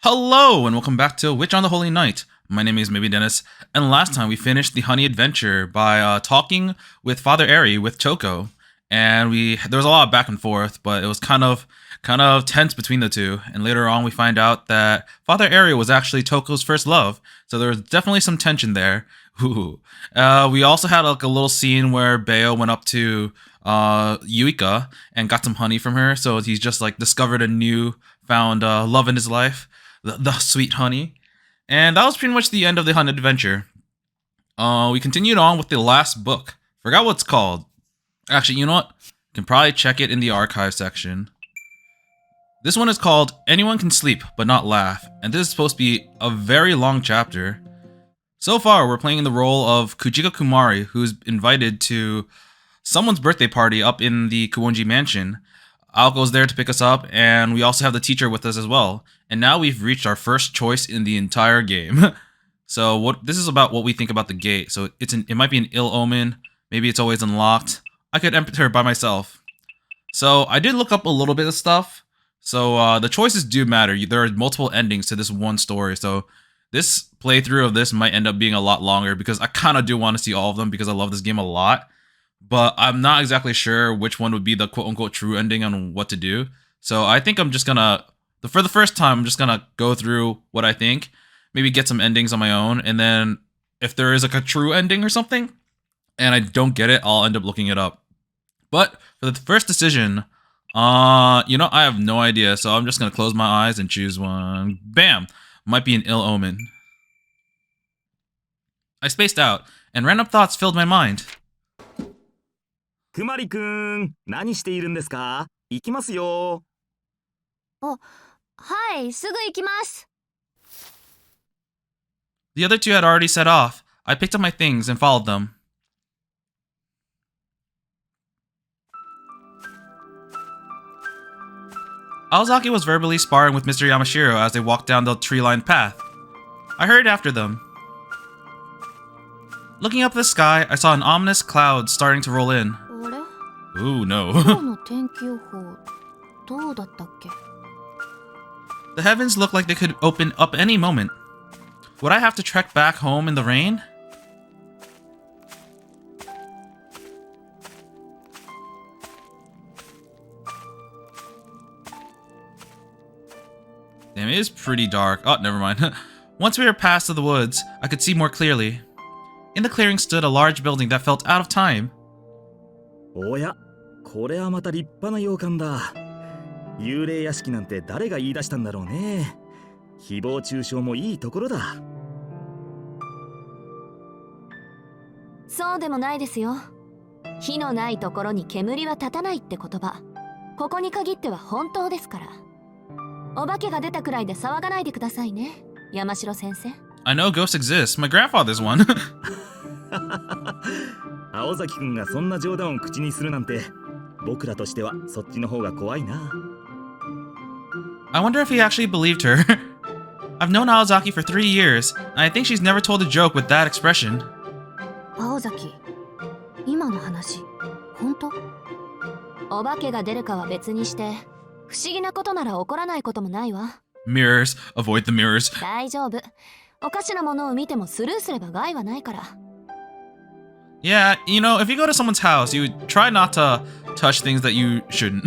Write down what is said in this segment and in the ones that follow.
Hello and welcome back to Witch on the Holy Night. My name is Maybe Dennis, and last time we finished the honey adventure by talking with Father Airy with Choco, and there was a lot of back and forth, but it was kind of tense between the two. And later on, we find out that Father Airy was actually Toko's first love, so there was definitely some tension there. Ooh. We also had like a little scene where Bayo went up to Yuika and got some honey from her, so he's just like discovered a new found love in his life, the sweet honey. And that was pretty much the end of the honey adventure. We continued on with the last book. Forgot what it's called. Actually, you know what? You can probably check it in the archive section. This one is called Anyone Can Sleep But Not Laugh, and this is supposed to be a very long chapter. So far, we're playing the role of Kujika Kumari, who's invited to someone's birthday party up in the Kuonji mansion. Aoko's there to pick us up, and we also have the teacher with us as well. And now we've reached our first choice in the entire game. So this is about what we think about the gate. So it might be an ill omen. Maybe it's always unlocked. I could enter by myself. So I did look up a little bit of stuff. So the choices do matter. There are multiple endings to this one story. So this playthrough of this might end up being a lot longer because I kind of do want to see all of them because I love this game a lot. But I'm not exactly sure which one would be the quote-unquote true ending on what to do. So I think I'm just gonna, for the first time, I'm just gonna go through what I think, maybe get some endings on my own, and then if there is like a true ending or something, and I don't get it, I'll end up looking it up. But for the first decision, I have no idea, so I'm just gonna close my eyes and choose one. Bam! Might be an ill omen. I spaced out, and random thoughts filled my mind. くまりくん、何しているんですか？行きますよ。はい、すぐ行きます。 The other two had already set off. I picked up my things and followed them. Aozaki was verbally sparring with Mr. Yamashiro as they walked down the tree-lined path. I hurried after them. Looking up at the sky, I saw an ominous cloud starting to roll in. Ooh, no. The heavens looked like they could open up any moment. Would I have to trek back home in the rain? Damn, it is pretty dark. Oh, never mind. Once we were past the woods, I could see more clearly. In the clearing stood a large building that felt out of time. おや、これはまた立派な洋館だ。幽霊屋敷なんて誰が言い出したんだろうね。誹謗中傷もいいところだ。そうでもないですよ。火のないところに煙は立たないって言葉。ここに限っては本当ですから。お化けが出たくらいで騒がないでくださいね、山城先生。I know ghosts exist. My grandfather's one. 青崎くんがそんな冗談を口にするなんて、僕らとしてはそっちの方が怖いな。I wonder if he actually believed her. I've known Aozaki for 3 years, and I think she's never told a joke with that expression. 青崎、今の話、本当？お化けが出るかは別にして、不思議なことなら起こらないこともないわ。Mirrors. Avoid the mirrors. 大丈夫。おかしなものを見てもスルーすれば害はないから。Yeah, if you go to someone's house, you try not to touch things that you shouldn't.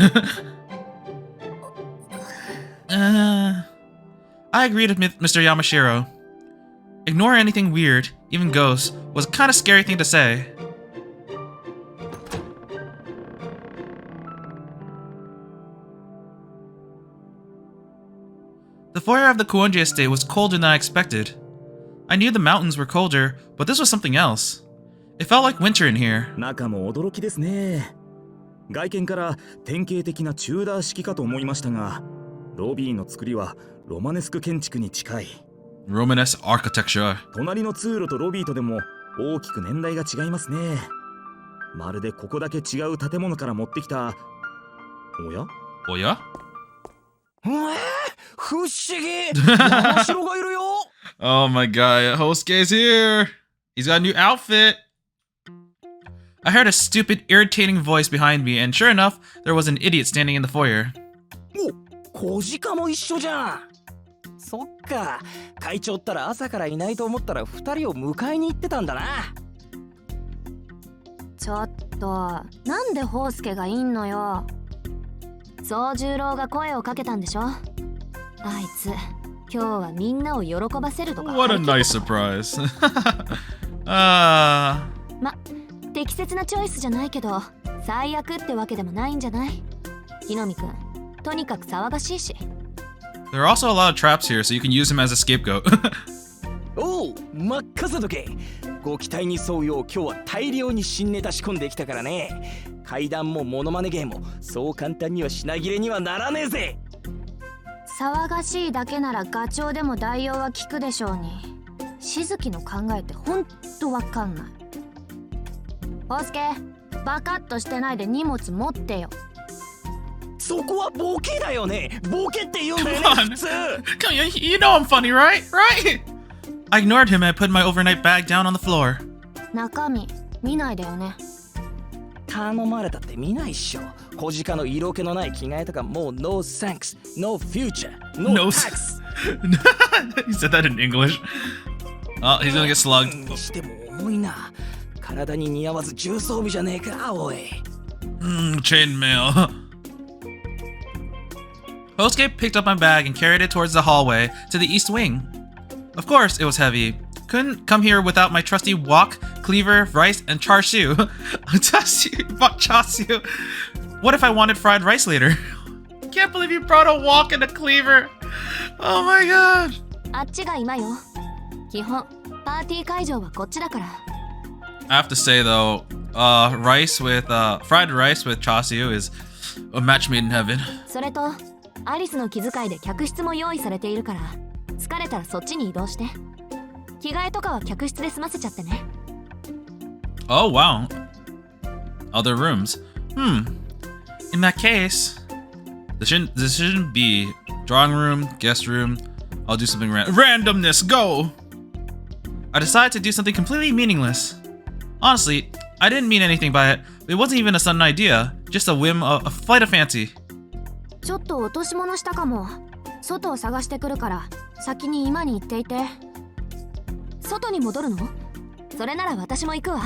I agreed with Mr. Yamashiro. Ignore anything weird, even ghosts, was a kind of scary thing to say. The foyer of the Kuonji estate was colder than I expected. I knew the mountains were colder, but this was something else. It felt like winter in here. 中も驚きですね。外見から典型的なチューダー式かと思いましたが、ロビーの作りはロマネスク建築に近い。Romanesque architecture. 隣の通路とロビーとでも大きく年代が違いますね。まるでここだけ違う建物から持ってきた。おや？おや？不思議。山城がいるよ。Oh my god, Hosuke's here. He's got a new outfit. I heard a stupid, irritating voice behind me, and sure enough, there was an idiot standing in the foyer. お、小鹿も一緒じゃん。そっか。会長ったら朝からいないと思ったら2人を迎えに行ってたんだな。ちょっとなんでホウスケがいんのよ。宗十郎が声をかけたんでしょ。あいつ今日はみんなを喜ばせるとか。 What a nice surprise. あま、適切なチョイスじゃないけど最悪ってわけでもないんじゃない。木の実くんとにかく騒がしいし。 There are also a lot of traps here, so you can use him as a scapegoat. おう、任せとけ。ご期待に沿うよう今日は大量に新ネタ仕込んできたからね。階段もモノマネゲームもそう簡単には品切れにはならねえぜ。騒がしいだけならガチョウでも代用は効くでしょうに。しずきの考えってほんとわかんない。ホウスケ、バカッとしてないで荷物持ってよ。そこはボケだよね。ボケって言うんだよ Come ね on. 普通。 Come on, you know I'm funny, right? Right? I ignored him and put my overnight bag down on the floor. 中身見ないだよね。頼まれたって見ないっしょ。小鹿の色気のない着替えとかもう No thanks, no future, no No tax. He said that in English. Oh, he's gonna get slugged. にしても重いな。体に似合わず重装備じゃねえか、おい。Chainmail. Hosuke picked up my bag and carried it towards the hallway to the east wing. Of course, it was heavy. Couldn't come here without my trusty wok, cleaver, rice, and char siu. Char siu. What if I wanted fried rice later? Can't believe you brought a wok and a cleaver. Oh my god. あっちが今よ。基本パーティー会場はこっちだから。 I have to say though, fried rice with char siu is a match made in heaven. それとアリスの気遣いで客室も用意されているから、疲れたらそっちに移動して。着替えとかは客室で済ませちゃってね。 Oh wow. Other rooms. In that case, decision B. Drawing room, guest room. I'll do something randomness, go! I decided to do something completely meaningless. Honestly, I didn't mean anything by it. It wasn't even a sudden idea. Just a whim, a flight of fancy. ちょっと落とし物したかも。外を探してくるから先に今に行っていて。外に戻るの？それなら私も行くわ。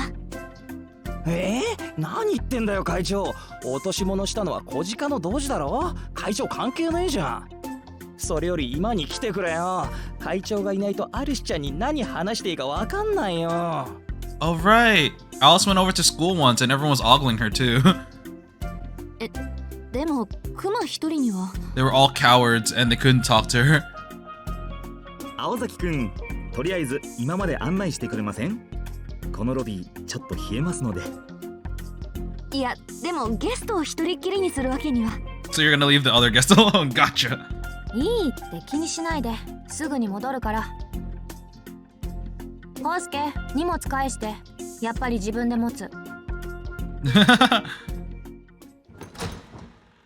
何言ってんだよ会長。落とし物したのは小鹿の同時だろ。会長関係ねえじゃん。それより今に来てくれよ。会長がいないとアリスちゃんに何話していいかわかんないよ。Oh right. Alice went over to school once and everyone was ogling her too. でもクマ一人には。 They were all cowards and they couldn't talk to her. 青崎くん、とりあえず今まで案内してくれません？このロビーちょっと冷えますので。いや、でもゲストを一人っきりにするわけには。 So you're gonna leave the other guests alone. Gotcha. いいって気にしないで、すぐに戻るから。ホウスケ、荷物返して。やっぱり自分で持つ。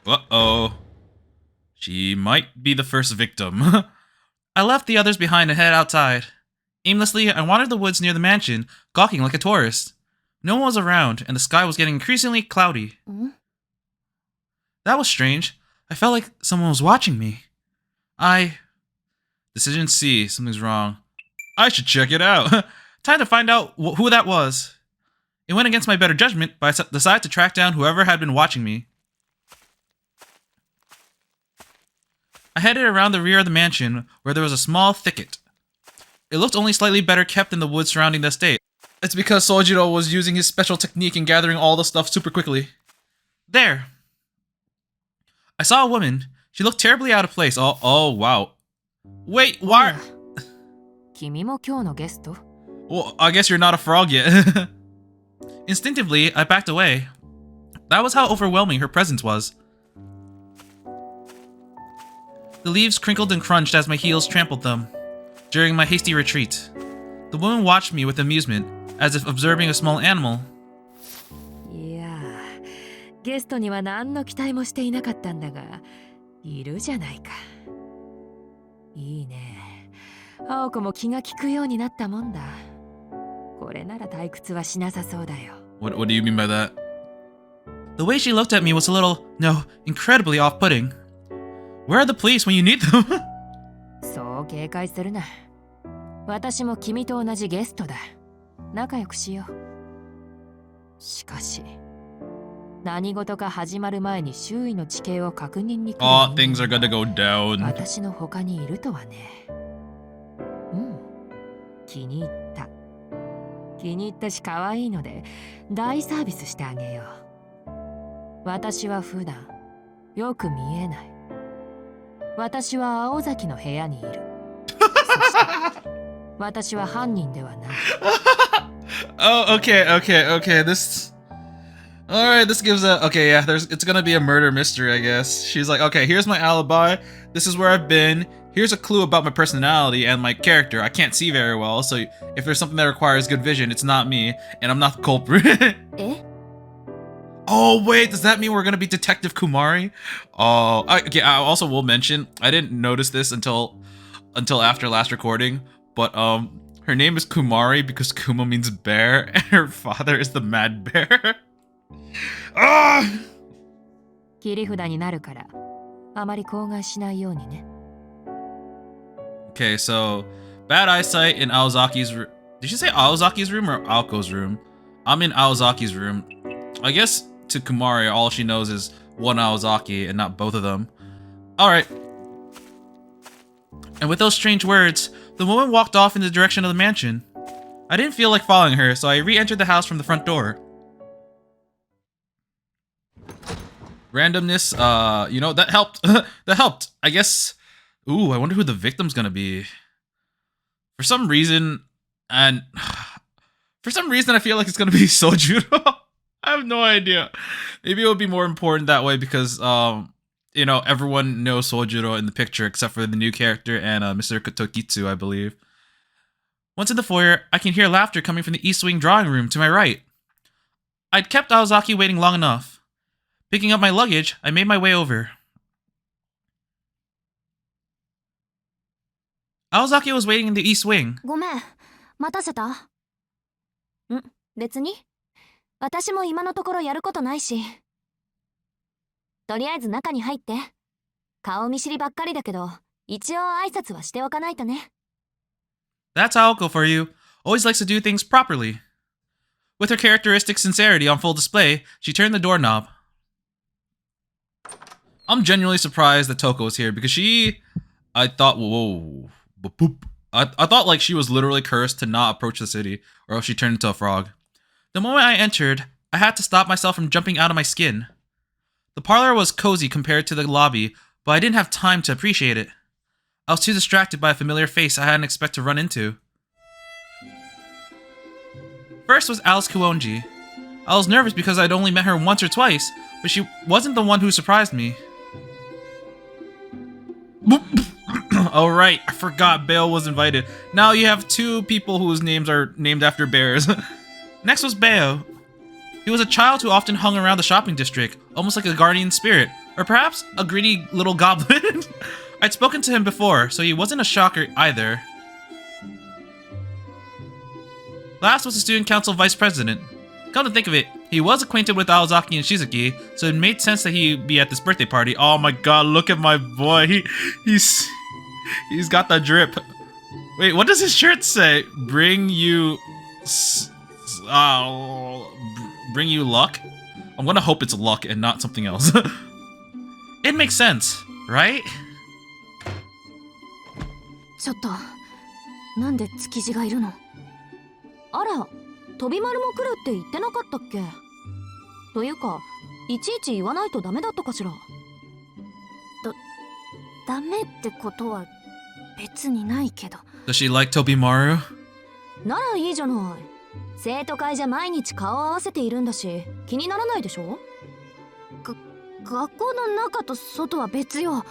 Uh-oh. She might be the first victim. I left the others behind and headed outside. Aimlessly, I wandered the woods near the mansion, gawking like a tourist. No one was around, and the sky was getting increasingly cloudy. That was strange. I felt like someone was watching me. Decision C. Something's wrong. I should check it out. Time to find out who that was. It went against my better judgment, but I decided to track down whoever had been watching me. I headed around the rear of the mansion, where there was a small thicket. It looked only slightly better kept than the woods surrounding the estate. It's because Sojiro was using his special technique in gathering all the stuff super quickly. There. I saw a woman. She looked terribly out of place. Oh wow. Wait, why? 君も今日のゲスト? Well, I guess you're not a frog yet. Instinctively, I backed away. That was how overwhelming her presence was. The leaves crinkled and crunched as my heels trampled them. During my hasty retreat, the woman watched me with amusement, as if observing a small animal. いや、ゲストには何の期待もしていなかったんだが、いるじゃないか。いいね。青子も気が利くようになったもんだ。これなら退屈はしなさそうだよ。What do you mean by that? The way she looked at me was a little, no, incredibly off-putting. Where are the police when you need them? そそう警戒するな。私も君と同じゲストだ。仲良くしよう。しかし、何事か始まる前に周囲の地形を確認に来る Oh, things are gonna go down. 私の他にいるとはね。うん、気に入った。気に入ったし可愛いので大サービスしてあげよう。私は普段よく見えない。私は青崎の部屋にいる。そして私は犯人ではない。Oh, okay. Alright, this gives a... Okay, yeah, it's gonna be a murder mystery, I guess. She's like, okay, here's my alibi. This is where I've been. Here's a clue about my personality and my character. I can't see very well, so if there's something that requires good vision, it's not me, and I'm not the culprit. Eh? Oh, wait, does that mean we're gonna be Detective Kumari? Oh, okay, I also will mention, I didn't notice this until after last recording, but, her name is Kumari because Kuma means bear, and her father is the mad bear. Ah! 切り札になるからあまり口外しないようにね。Okay, so bad eyesight in Aozaki's room. Did she say Aozaki's room or Aoko's room? I'm in Aozaki's room. I guess to Kumari, all she knows is one Aozaki and not both of them. Alright. And with those strange words, the woman walked off in the direction of the mansion. I didn't feel like following her, so I re-entered the house from the front door. Randomness, you know, that helped. That helped. I guess... Ooh, I wonder who the victim's gonna be. For some reason, I feel like it's gonna be Sojuro. I have no idea. Maybe it would be more important that way because, you know, everyone knows Sojuro in the picture except for the new character and Mr. Tokitsu, I believe. Once in the foyer, I can hear laughter coming from the East Wing drawing room to my right. I'd kept Aozaki waiting long enough. Picking up my luggage, I made my way over. Aozaki was waiting in the East Wing. ごめん、待たせた？別に。私も今のところやることないし。とりあえず中に入って。顔見知りばっかりだけど、一応挨拶はしておかないとね。That's Aoko for you. Always likes to do things properly. With her characteristic sincerity on full display, she turned the doorknob. I'm genuinely surprised that Toko is here because I thought, whoa, boop. I thought like she was literally cursed to not approach the city or else she turned into a frog. The moment I entered, I had to stop myself from jumping out of my skin. The parlor was cozy compared to the lobby, but I didn't have time to appreciate it. I was too distracted by a familiar face I hadn't expected to run into. First was Alice Kuonji. I was nervous because I'd only met her once or twice, but she wasn't the one who surprised me. Oh right, I forgot Bale was invited. Now you have two people whose names are named after bears. Next was Bale. He was a child who often hung around the shopping district, almost like a guardian spirit, or perhaps a greedy little goblin. I'd spoken to him before, so he wasn't a shocker either. Last was the student council vice president. Come to think of it, he was acquainted with Aozaki and Shizuki, so it made sense that he'd be at this birthday party. Oh my god, look at my boy. He's got the drip. Wait, what does his shirt say? Bring you luck? I'm gonna hope it's luck and not something else. It makes sense, right? ちょっと、なんで築地がいるの？あら、飛び丸も来るって言ってなかったっけ？というか、いちいち言わないとダメだったかしら？ダメってことは別にないけど。Does she like Tobimaru? ならいいじゃない。生徒会じゃ毎日顔合わせているんだし、気にならないでしょ？学校の中と外は別よ。だ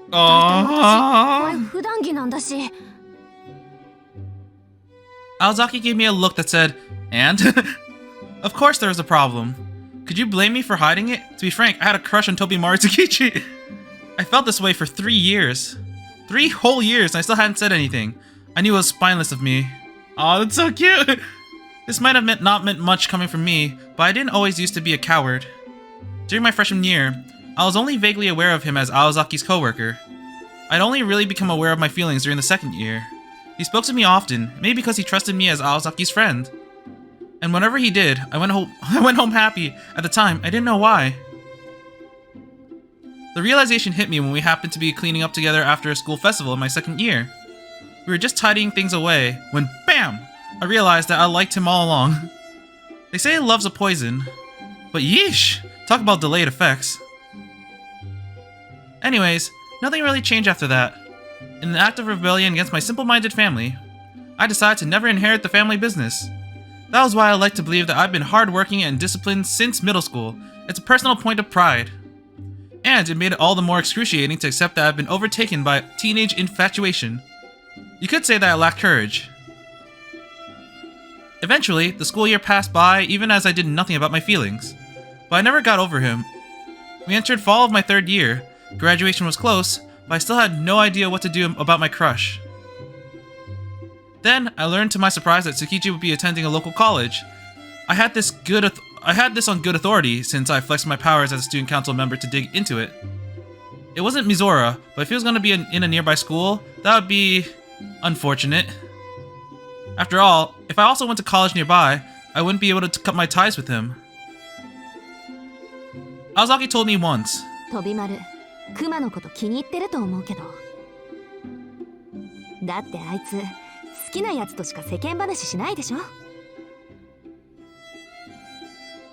いたい私、これ普段着なんだし。Aozaki gave me a look that said, and? Of course there was a problem. Could you blame me for hiding it? To be frank, I had a crush on Tobimaru Tsukichi. I felt this way for 3 years. 3 whole years and I still hadn't said anything. I knew it was spineless of me. Aw, that's so cute! This might have not meant much coming from me, but I didn't always used to be a coward. During my freshman year, I was only vaguely aware of him as Aozaki's coworker. I'd only really become aware of my feelings during the second year. He spoke to me often, maybe because he trusted me as Aozaki's friend. And whenever he did, I went home happy. At the time, I didn't know why. The realization hit me when we happened to be cleaning up together after a school festival in my second year. We were just tidying things away when, BAM! I realized that I liked him all along. They say love's a poison, but yeesh! Talk about delayed effects. Anyways, nothing really changed after that. In an act of rebellion against my simple-minded family, I decided to never inherit the family business. That was why I like to believe that I've been hardworking and disciplined since middle school. It's a personal point of pride. And it made it all the more excruciating to accept that I've been overtaken by teenage infatuation. You could say that I lacked courage. Eventually, the school year passed by even as I did nothing about my feelings. But I never got over him. We entered fall of my third year. Graduation was close, but I still had no idea what to do about my crush. Then, I learned to my surprise that Tsukiji would be attending a local college. I had this on good authority since I flexed my powers as a student council member to dig into it. It wasn't Mizora, but if he was going to be in a nearby school, that would be unfortunate. After all, if I also went to college nearby, I wouldn't be able to cut my ties with him. Aozaki told me once. 飛び丸、クマのこと気に入ってると思うけど。だってあいつ、好きなやつとしか世間話しないでしょ。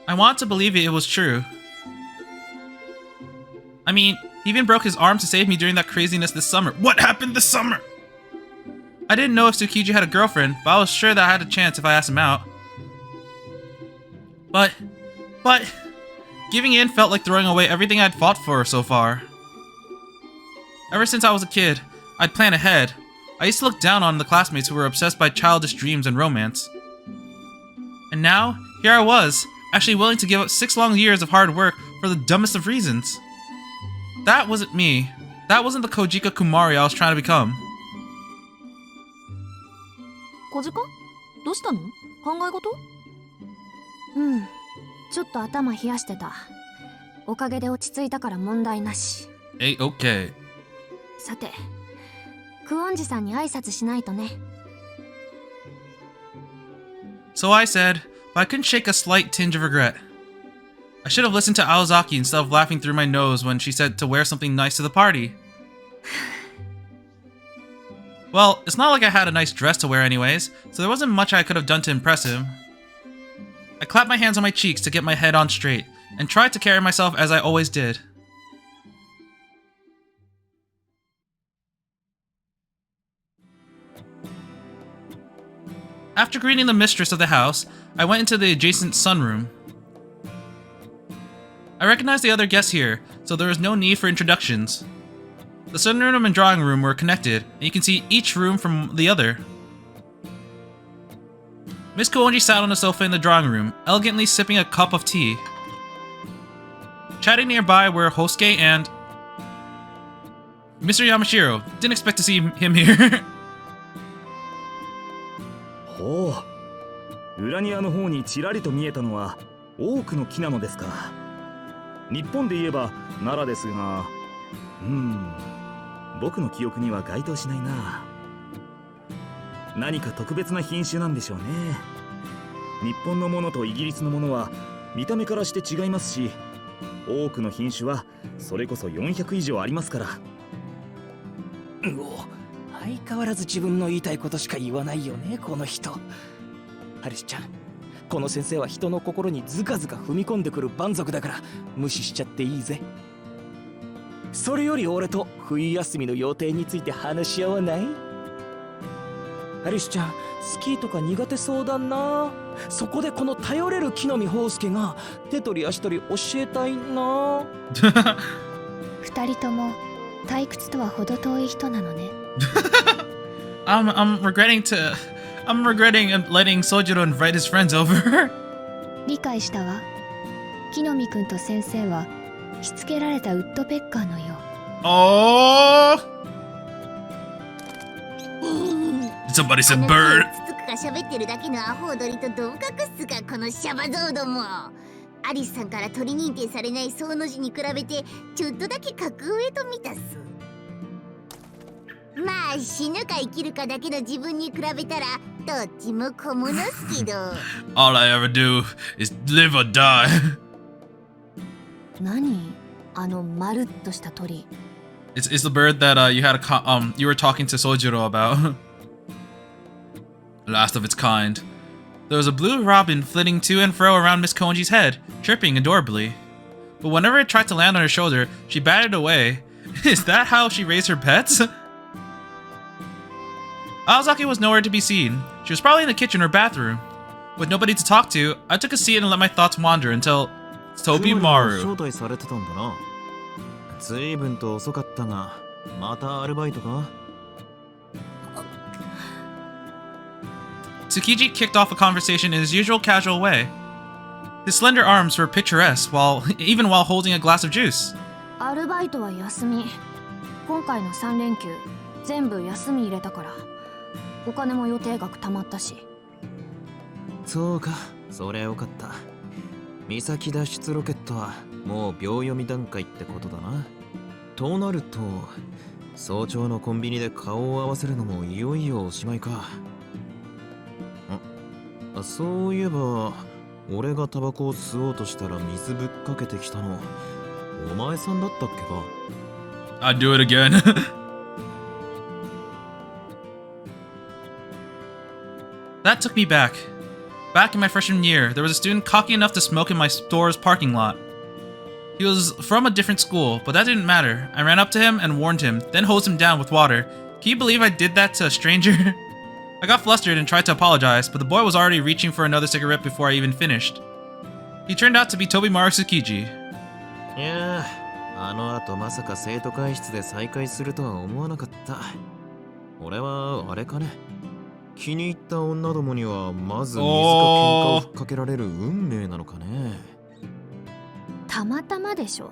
I want to believe it was true. I mean, he even broke his arm to save me during that craziness this summer. What happened this summer? I didn't know if Tsukiji had a girlfriend, but I was sure that I had a chance if I asked him out. But, giving in felt like throwing away everything I'd fought for so far. Ever since I was a kid, I'd plan ahead. I used to look down on the classmates who were obsessed by childish dreams and romance. And now, here I was, actually willing to give up 6 long years of hard work for the dumbest of reasons. That wasn't me. That wasn't the Kojika Kumari I was trying to become. 小鹿？どうしたの？考え事？うん、ちょっと頭冷やしてた。おかげで落ち着いたから問題なし。Hey, okay. さて、クオンジさんに挨拶しないとね。So I said, but I couldn't shake a slight tinge of regret. I should have listened to Aozaki instead of laughing through my nose when she said to wear something nice to the party. Well, it's not like I had a nice dress to wear anyways, so there wasn't much I could have done to impress him. I clapped my hands on my cheeks to get my head on straight, and tried to carry myself as I always did. After greeting the mistress of the house, I went into the adjacent sunroom. I recognized the other guests here, so there was no need for introductions. The sunroom and drawing room were connected, and you can see each room from the other. Miss Kuonji sat on the sofa in the drawing room, elegantly sipping a cup of tea. Chatting nearby were Hosuke and Mr. Yamashiro. Didn't expect to see him here. ほう、裏庭の方にちらりと見えたのは多くの木なのですか。日本で言えば奈良ですが、僕の記憶には該当しないな。何か特別な品種なんでしょうね。日本のものとイギリスのものは見た目からして違いますし、多くの品種はそれこそ400以上ありますから。相変わらず自分の言いたいことしか言わないよね、この人。ハリスちゃん、この先生は人の心にズカズカ踏み込んでくる蛮族だから無視しちゃっていいぜ。それより俺と冬休みの予定について話し合わない？ハリスちゃん、スキーとか苦手そうだな。そこでこの頼れる木の実宝介が手取り足取り教えたいな。二人とも退屈とは程遠い人なのね。I'm regretting letting Sojiro invite his friends over. 理解したわ。木の実くんと先生はしつけられたウッドペッカーのよ。Oh! Somebody said bird. つくか喋ってるだけのアホ踊りと同格っすか、このシャバゾウども。アリスさんから鳥認定されないソウの字に比べてちょっとだけ格上と見たっす。まあ死ぬか生きるかだけの自分に比べたらどっちも小物っすけど All I ever do is live or die. 何あのまるっとした鳥。 It's the bird that you were talking to Sojiro about. Last of its kind. There was a blue robin flitting to and fro around Miss Kuonji's head, chirping adorably. But whenever it tried to land on her shoulder, she batted away. Is that how she raised her pets? Aozaki was nowhere to be seen. She was probably in the kitchen or bathroom. With nobody to talk to, I took a seat and let my thoughts wander until Tobimaru. 招待されてたんだな。随分と遅かったが、またアルバイトか？ Tsukiji kicked off a conversation in his usual casual way. His slender arms were picturesque even while holding a glass of juice. アルバイトは休み。今回の3連休全部休み入れたから。お金も予定額貯まったし。そうか、そりゃよかった。岬脱出ロケットはもう秒読み段階ってことだな。となると、早朝のコンビニで顔を合わせるのもいよいよおしまいか。そういえば、俺がタバコを吸おうとしたら水ぶっかけてきたの、お前さんだったっけか？ I'd do it again. That took me back. Back in my freshman year, there was a student cocky enough to smoke in my store's parking lot. He was from a different school, but that didn't matter. I ran up to him and warned him, then hosed him down with water. Can you believe I did that to a stranger? I got flustered and tried to apologize, but the boy was already reaching for another cigarette before I even finished. He turned out to be Tobimaru Tsukiji. いやあ、あの後まさか生徒会室で再会するとは思わなかった。俺はあれかね。気に入った女どもにはまず水か喧嘩をふっかけられる運命なのかね。たまたまでしょ。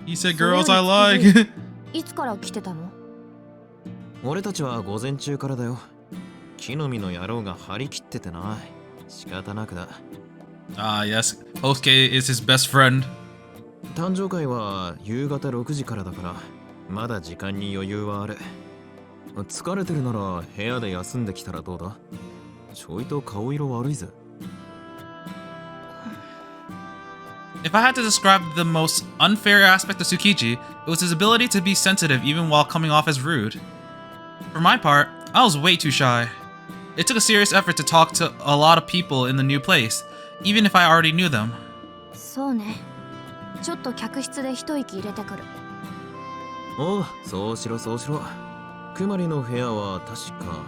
He said girls I like. いつから来てたの？俺たちは午前中からだよ。木の実の野郎が張り切っててな。仕方なくだ。Ah, yes. Hosuke is his best friend. 誕生会は夕方6時からだから、まだ時間に余裕はある。疲れてるなら部屋で休んできたらどうだ？ちょいと顔色悪いぜ。If I had to describe the most unfair aspect of Tsukiji, it was his ability to be sensitive even while coming off as rude. For my part, I was way too shy. It took a serious effort to talk to a lot of people in the new place, even if I already knew them. そうね。ちょっと客室で一息入れてくる。おう、そうしろそうしろ。くまりの部屋は確か。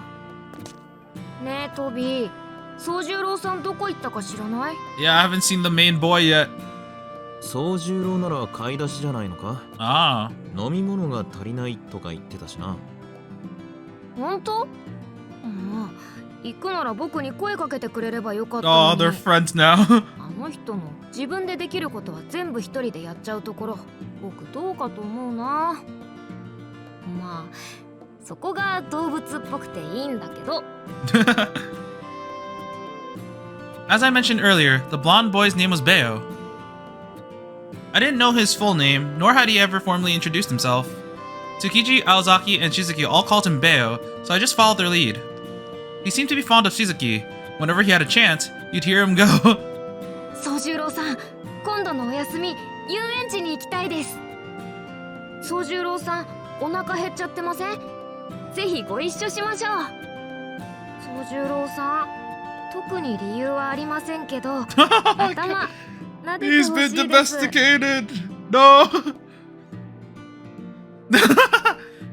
ねえトビー、宗十郎さんどこ行ったか知らない？ Yeah, I haven't seen the main boy yet. 宗十郎なら買い出しじゃないのか？ Ah. 飲み物が足りないとか言ってたしな。本当？行くなら僕に声かけてくれればよかったの Oh, に。 they're friends now. あの人の自分でできることは全部一人でやっちゃうところ、僕どうかと思うな。まあそこが動物っぽくていいんだけど。As I mentioned earlier, the blonde boy's name was Bayo. I didn't know his full name, nor had he ever formally introduced himself. Tsukiji, Aozaki, and Shizuki all called him Bayo, so I just followed their lead. He seemed to be fond of Shizuki. Whenever he had a chance, you'd hear him go. 宗十郎さん、今度のお休み遊園地に行きたいです。宗十郎さん、お腹減っちゃってません？ぜひご一緒しましょう。宗十郎さん、特に理由はありませんけど、頭撫でてほしい He's です。 been domesticated. No.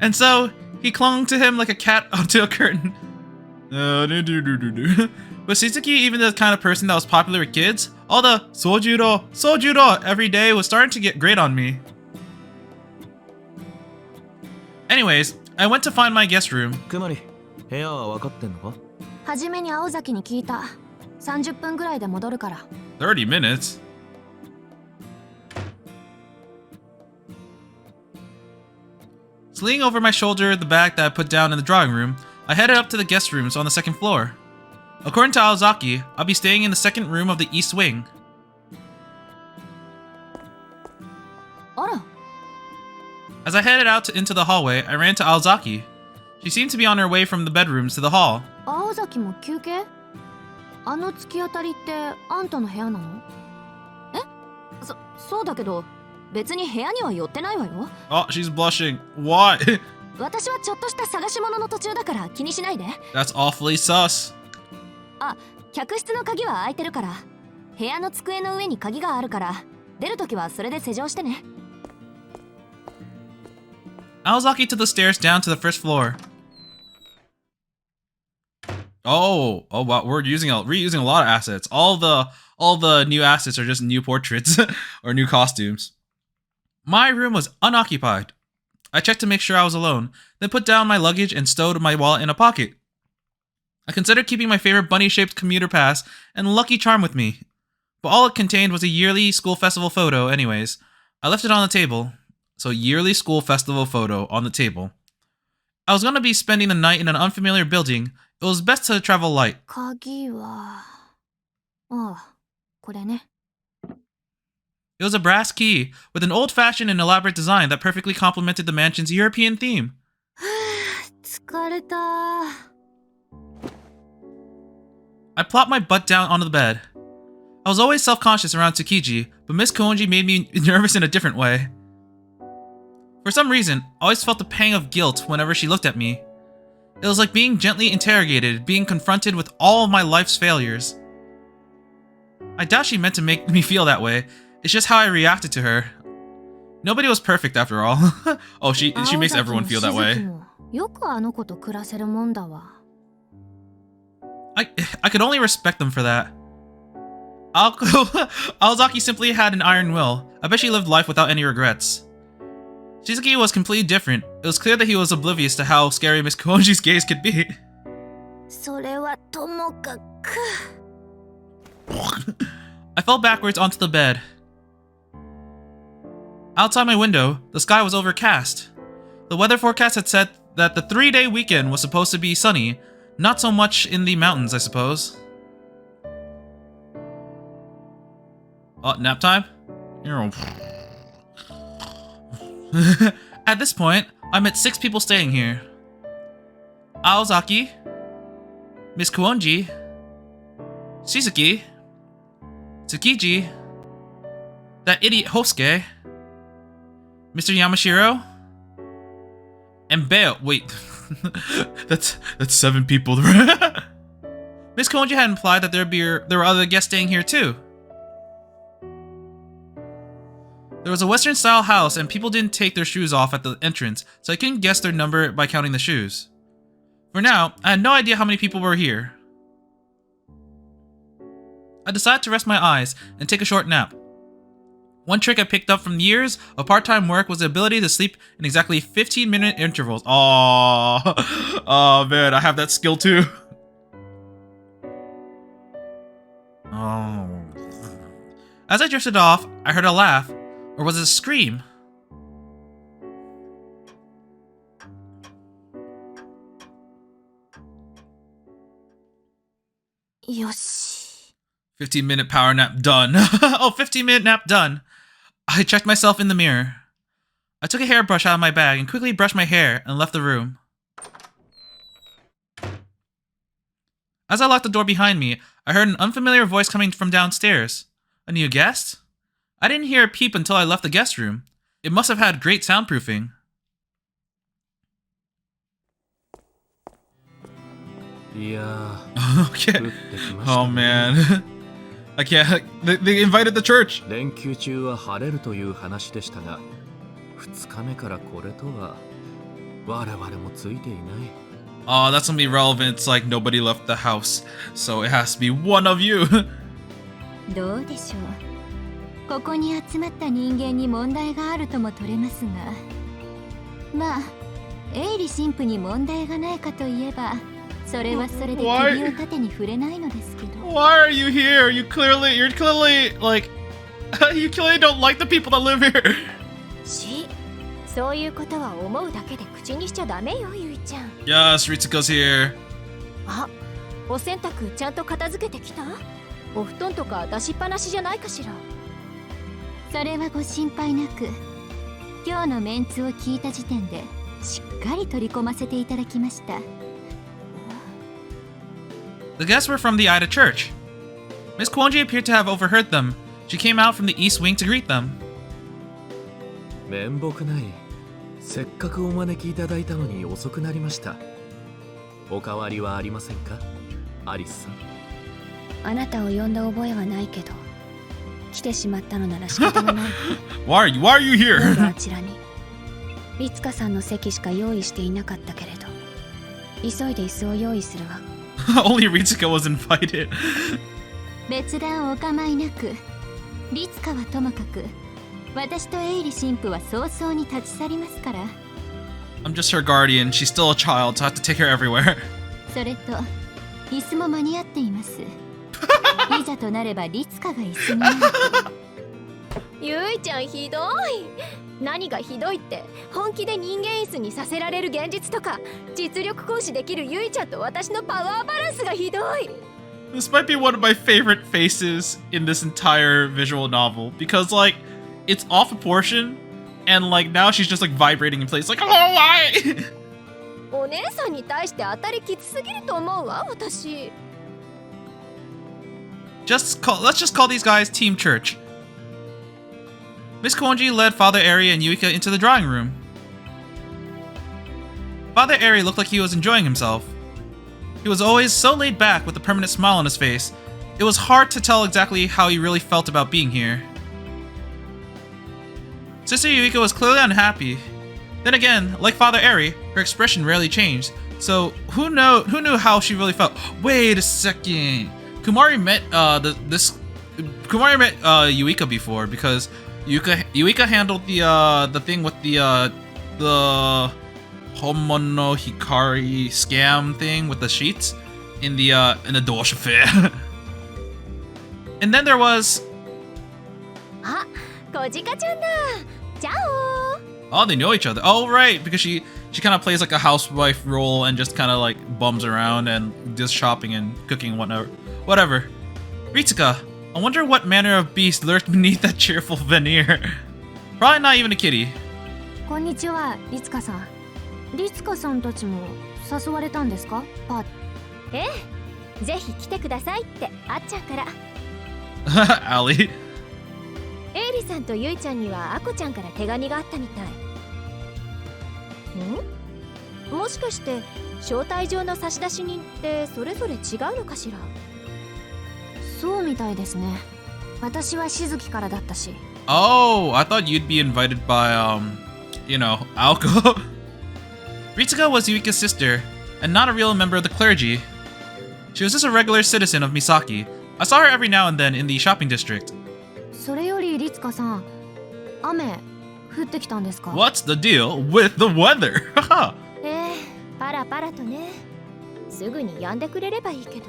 And so he clung to him like a cat onto a curtain. Was Shizuki even the kind of person that was popular with kids? All the Sojuro every day was starting to get great on me. Anyways, I went to find my guest room. くまり、部屋は分かってんのか？はじめに青崎に聞いた。30分ぐらいで戻るから。30 minutes? Slinging over my shoulder the bag that I put down in the drawing room, I headed up to the guest rooms on the second floor. According to Aozaki, I'll be staying in the second room of the east wing. あら、 As I headed out into the hallway, I ran to Aozaki. She seemed to be on her way from the bedrooms to the hall. 青崎も休憩？あの突き当たりってあんたの部屋なの？そうだけど別に部屋には寄ってないわよ。Oh, she's blushing. What? 私はちょっとした探し物の途中だから気にしないで。That's awfully sus. 客室の鍵は開いてるから、部屋の机の上に鍵があるから、出るときはそれで施錠してね。Aozaki took the stairs down to the first floor. Oh wow, we're reusing a lot of assets. All the new assets are just new portraits or new costumes. My room was unoccupied. I checked to make sure I was alone, then put down my luggage and stowed my wallet in a pocket. I considered keeping my favorite bunny-shaped commuter pass and Lucky Charm with me, but all it contained was a yearly school festival photo anyways. I left it on the table. So yearly school festival photo on the table. I was gonna be spending the night in an unfamiliar building. It was best to travel light. 鍵は、これね。It was a brass key with an old-fashioned and elaborate design that perfectly complemented the mansion's European theme. 疲れた。I plopped my butt down onto the bed. I was always self-conscious around Tsukiji, but Miss Kuonji made me nervous in a different way. For some reason, I always felt a pang of guilt whenever she looked at me. It was like being gently interrogated, being confronted with all of my life's failures. I doubt she meant to make me feel that way. It's just how I reacted to her. Nobody was perfect after all. Oh, she makes everyone feel that way. よくあの子と暮らせるもんだわ。I could only respect them for that. Aozaki simply had an iron will. I bet she lived life without any regrets. Shizuki was completely different. It was clear that he was oblivious to how scary Miss Kuonji's gaze could be. それはともかく。I fell backwards onto the bed. Outside my window, the sky was overcast. The weather forecast had said that the 3-day weekend was supposed to be sunny, not so much in the mountains, I suppose. Oh, nap time? At this point, I met 6 people staying here. Aozaki, Miss Kuonji, Shizuki, Tsukiji, that idiot Hosuke, Mr. Yamashiro, and Beo. Wait, that's 7 people. Miss Kuonji had implied that there were other guests staying here too. There was a Western-style house, and people didn't take their shoes off at the entrance, so I couldn't guess their number by counting the shoes. For now, I had no idea how many people were here. I decided to rest my eyes and take a short nap. One trick I picked up from years of part-time work was the ability to sleep in exactly 15-minute intervals. Oh man, I have that skill too. Oh. As I drifted off, I heard a laugh. Or was it a scream? Yoshi. 15-minute power nap done. Oh, 15-minute nap done. I checked myself in the mirror. I took a hairbrush out of my bag and quickly brushed my hair and left the room. As I locked the door behind me, I heard an unfamiliar voice coming from downstairs. A new guest? I didn't hear a peep until I left the guest room. It must have had great soundproofing. Yeah. Okay. Oh man. I can't. They invited the church. 連休中は晴れるという話でしたが、2日目からこれとは我々もついていない。Oh, that's gonna be relevant. It's like nobody left the house, so it has to be one of you. どうでしょう。ここに集まった人間に問題があるとも取れますが、まあ、営利神父に問題がないかといえば、それはそれで首を縦に振れないのですけど。Why are you here? You're clearly like, you clearly don't like the people that live here. そういうことは思うだけで口にしちゃダメよ、ゆいちゃん。Yes, Ritsuko's here. あ、お洗濯ちゃんと片付けてきた？お布団とか出しっぱなしじゃないかしら。それはご心配なく、今日のメンツを聞いた時点でしっかり取り込ませていただきました。 The guests were from the Ida Church. Miss Kuonji appeared to have overheard them. She came out from the east wing to greet them. 面目ない。せっかくお招きいただいたのに遅くなりました。お変わりはありませんか、アリスさん。あなたを呼んだ覚えはないけど、来てしまったのなら仕方がない。Why are you どうぞ here? あちらに。リツカさんの席しか用意していなかったけれど、急いで椅子を用意するわ。Only Ritsuka was invited. 別段お構いなく。リツカはともかく、私とエイリ神父は早々に立ち去りますから。 I'm just her guardian. She's still a child, so I have to take her everywhere. それと椅子も間に合っています。いざとなればリツカが椅子になる。ゆいちゃんひどい。何がひどいって、本気で人間椅子にさせられる現実とか、実力行使できるゆいちゃんと私のパワーバランスがひどい。 This might be one of my favorite faces in this entire visual novel because, like, it's off proportion, and like now she's just like vibrating in place, like, oh, why? お姉さんに対して当たりきつすぎると思うわ、私。Let's just call these guys Team Church. Miss Kuonji led Father Eri and Yuika into the drawing room. Father Eri looked like he was enjoying himself. He was always so laid back with a permanent smile on his face. It was hard to tell exactly how he really felt about being here. Sister Yuika was clearly unhappy. Then again, like Father Eri, her expression rarely changed. So who knew how she really felt? Wait a second. Kumari met Yuika before because Yuika handled the thing with the Homono Hikari scam thing with the sheets in the Dosha fair. And then there was あ、小鹿ちゃんだ。じゃお。 oh, they know each other. Oh, right, because she kind of plays like a housewife role and just kind of like bums around and does shopping and cooking and whatnot. Whatever. Ritsuka, I wonder what manner of beast lurked beneath that cheerful veneer. Probably not even a kitty. こんにちは、リツカさん。リツカさんたちも誘われたんですか？パー。ええ、ぜひ来てくださいってあっちゃんから。Ali. エイリさんとユイちゃんにはアコちゃんから手紙があったみたい。もしかして招待状の差出人ってそれぞれ違うのかしら？そうみたいですね。私はしずきからだったし。Oh, I thought you'd be invited by Aoko. Ritsuka was Yuika's sister, and not a real member of the clergy. She was just a regular citizen of Misaki. I saw her every now and then in the shopping district. それよりリツカさん、雨降ってきたんですか？ What's the deal with the weather? パラパラとね。すぐに止んでくれればいいけど。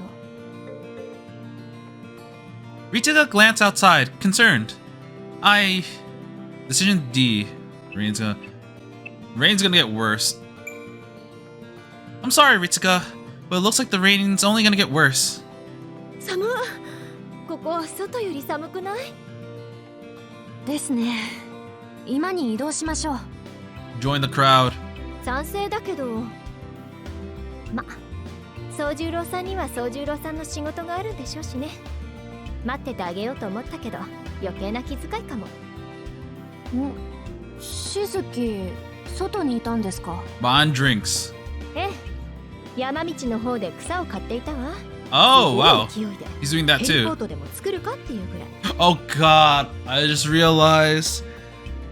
Ritsuka glanced outside, concerned. Decision D. Rain's gonna get worse. I'm sorry, Ritsuka, but it looks like the rain's only gonna get worse. 寒い。ここ外より寒くない？ですね。今に移動しましょう。Join the crowd. 賛成だけど。ま、宗十郎さんには宗十郎さんの仕事があるんでしょうしね。待っててあげようと思ったけど余計な気遣いかも。しずき、外にいたんですか？ Buying drinks. ええ、山道の方で草を買っていたわ。Oh, wow. 勢いで He's doing that ヘリポ too. ートでも作るかっていうぐらい。Oh god, I just realized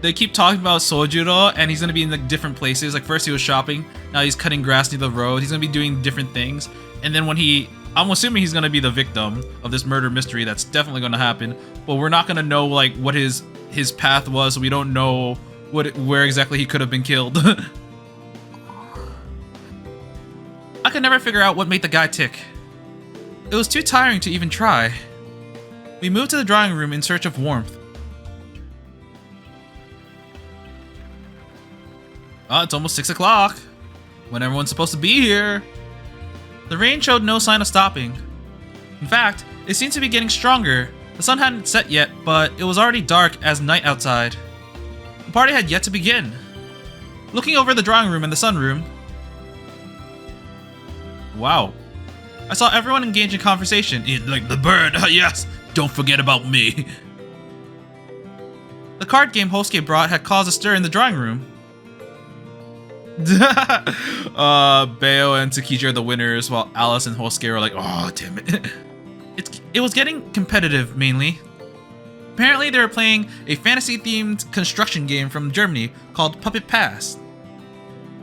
they keep talking about Sojuro and he's gonna be in like different places. Like first he was shopping, now he's cutting grass near the road. He's gonna be doing different things. And then I'm assuming he's gonna be the victim of this murder mystery that's definitely gonna happen. But we're not gonna know like what his path was, so we don't know where exactly he could have been killed. I could never figure out what made the guy tick. It was too tiring to even try. We moved to the drawing room in search of warmth. It's almost 6 o'clock, when everyone's supposed to be here. The rain showed no sign of stopping. In fact, it seemed to be getting stronger. The sun hadn't set yet, but it was already dark as night outside. The party had yet to begin. Looking over the drawing room and the sunroom. Wow. I saw everyone engage in conversation. Like the bird, yes, don't forget about me. The card game Hosuke brought had caused a stir in the drawing room. Bayo and Tsukiji are the winners, while Alice and Hosuke are like, oh, damn it. It was getting competitive, mainly. Apparently, they were playing a fantasy-themed construction game from Germany called Puppet Pass.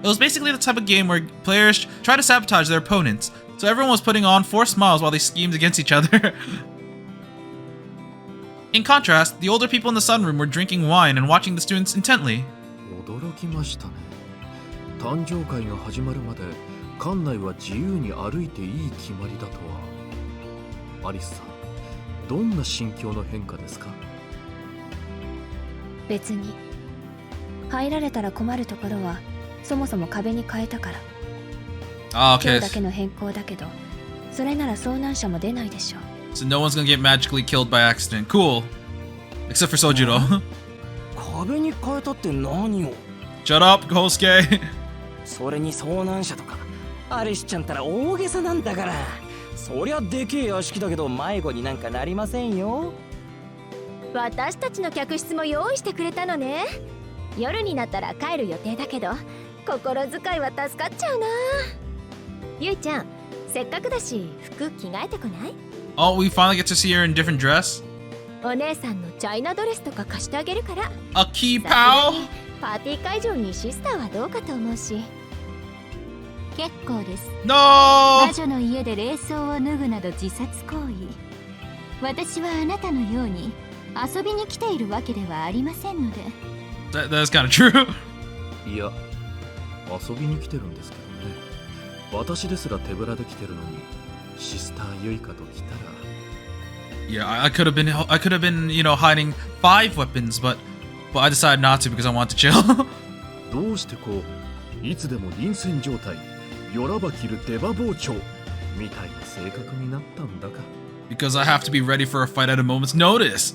It was basically the type of game where players try to sabotage their opponents, so everyone was putting on forced smiles while they schemed against each other. In contrast, the older people in the sunroom were drinking wine and watching the students intently. 驚きましたね。誕生会が始まるまで館内は自由に歩いていい決まりだとは。アリスさん、どんな心境の変化ですか？別に入られたら困るところはそもそも壁に変えたから。今日だけの変更だけど、それなら遭難者も出ないでしょう。So no one's gonna get magically killed by accident. Cool. Except for Sojiro. 壁に変えたって何を？ Shut up, Kosuke. それに遭難者とかアリスちゃんったら大げさなんだから。そりゃでけえ屋敷だけど迷子になんかなりませんよ。私たちの客室も用意してくれたのね。夜になったら帰る予定だけど、心遣いは助かっちゃうな。ゆいちゃん、せっかくだし服着替えてこない？ Oh, we finally get to see her in different dress? お姉さんのチャイナドレスとか貸してあげるから。A key さすがに pal? パーティー会場にシスターはどうかと思うし。結構です。 No! 魔女の家で冷装を脱ぐなど自殺行為。私はあなたのように遊びに来ているわけではありませんので。That's kind of true. いや、遊びに来てるんですけどね。私ですら手ぶらで来てるのに、シスターユイカと来たら。Yeah, I could have been, you know, hiding 5 weapons, but I decided not to because I want to chill. どうしてこう、いつでも臨戦状態、よらば切る出刃包丁みたいな性格になったんだか。Because I have to be ready for a fight at a moment's notice.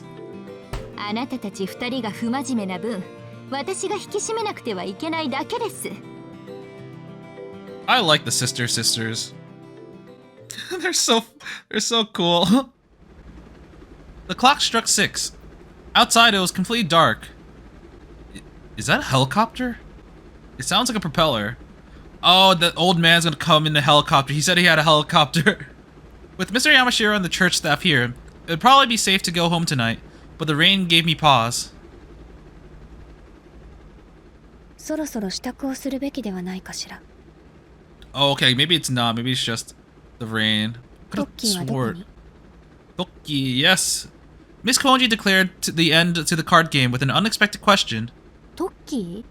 あなたたち2人が不真面目な分、私が引き締めなくてはいけないだけです。I like the sisters. they're so cool. The clock struck 6. Outside, it was completely dark. Is that a helicopter? It sounds like a propeller. Oh, the old man's gonna come in the helicopter. He said he had a helicopter. With Mr. Yamashiro and the church staff here, it would probably be safe to go home tonight, but the rain gave me pause. そろそろ支度をするべきではないかしら。Oh, okay, maybe it's not. Maybe it's just the rain. Could have トッキーはどこ swore. に？ Toki, yes. Miss Kuonji declared the end to the card game with an unexpected question. トッキー？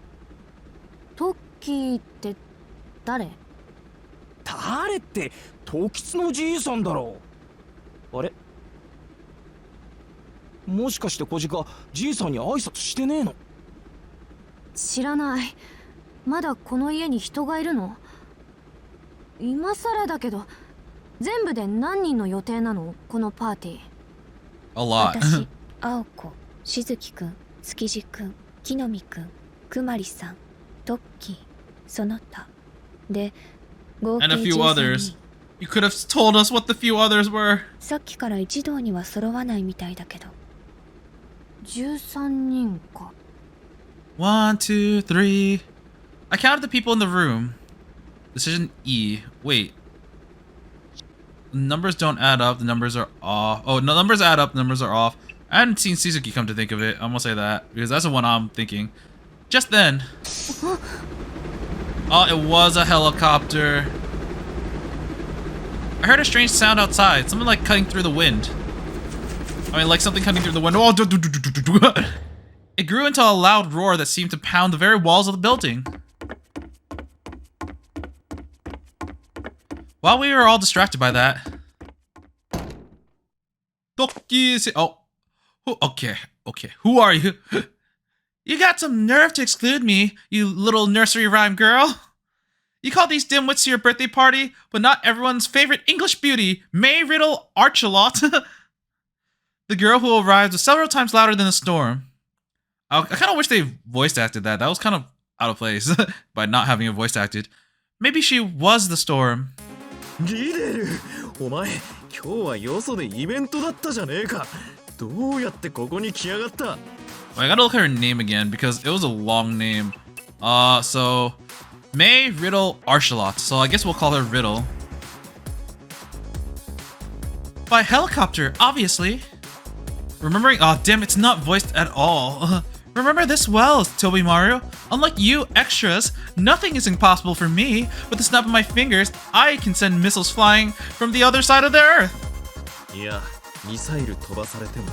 トッキーって誰？誰って時吉のじいさんだろう。あれ、もしかして小鹿じいさんに挨拶してねえの？知らない。まだこの家に人がいるの？今さらだけど、全部で何人の予定なの？このパーティー。A lot. 私、青子、しずきくん、築地くん、木の実くん、くまりさん、トッキー、その他で合計 And a few 13 others. 人。 You could have told us what the few others were. さっきから一堂には揃わないみたいだけど。13人か。 1, 2, 3. I counted the people in the room. Decision E. Wait. The numbers don't add up. The numbers are off. Oh, no, numbers add up. The numbers are off. I hadn't seen Suzuki come to think of it. I'm gonna say that because that's the one I'm thinking. Just then. Oh, it was a helicopter. I heard a strange sound outside. Something like cutting through the wind. I mean, like something cutting through the wind. Oh, it grew into a loud roar that seemed to pound the very walls of the building. While we were all distracted by that, okay. Who are you? You got some nerve to exclude me, you little nursery rhyme girl. You call these dimwits to your birthday party, but not everyone's favorite English beauty, May Riddle Archalot. The girl who arrived was several times louder than the storm. I kind of wish they voice acted that. That was kind of out of place by not having it voice acted. Maybe she was the storm. リデル、お前今日はよそでイベントだったじゃねえか。どうやってここに来やがった？ I gotta look at her name again because it was a long name. So May Riddle Archelot. So I guess we'll call her Riddle. By helicopter, obviously. Remembering, oh damn, it's not voiced at all. Remember this well, Toby Mario. Unlike you extras, nothing is impossible for me. With the snap of my fingers, I can send missiles flying from the other side of the earth. いや、ミサイル飛ばされてもな。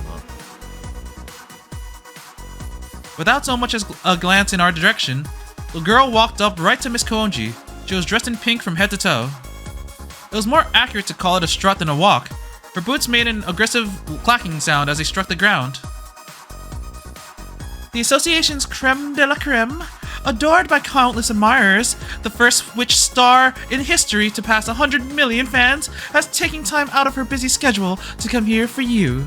Without so much as a glance in our direction, the girl walked up right to Miss Kuonji. She was dressed in pink from head to toe. It was more accurate to call it a strut than a walk. Her boots made an aggressive clacking sound as they struck the ground. The association's creme de la creme, adored by countless admirers, the first Switch star in history to pass 100 million fans, has taken time out of her busy schedule to come here for you.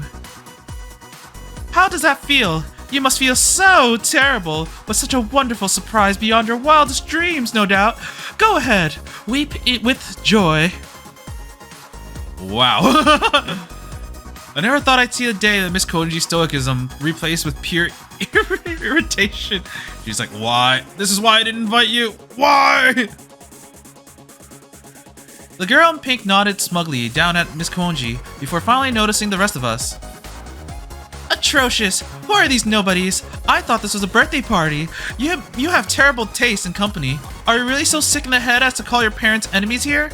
How does that feel? You must feel so terrible, but such a wonderful surprise beyond your wildest dreams, no doubt. Go ahead, weep it with joy. Wow. I never thought I'd see a day that Miss Kuonji's stoicism replaced with pure irritation. She's like, why? This is why I didn't invite you. Why? The girl in pink nodded smugly down at Miss Kuonji before finally noticing the rest of us. Atrocious! Who are these nobodies? I thought this was a birthday party. You have terrible taste in company. Are you really so sick in the head as to call your parents enemies here?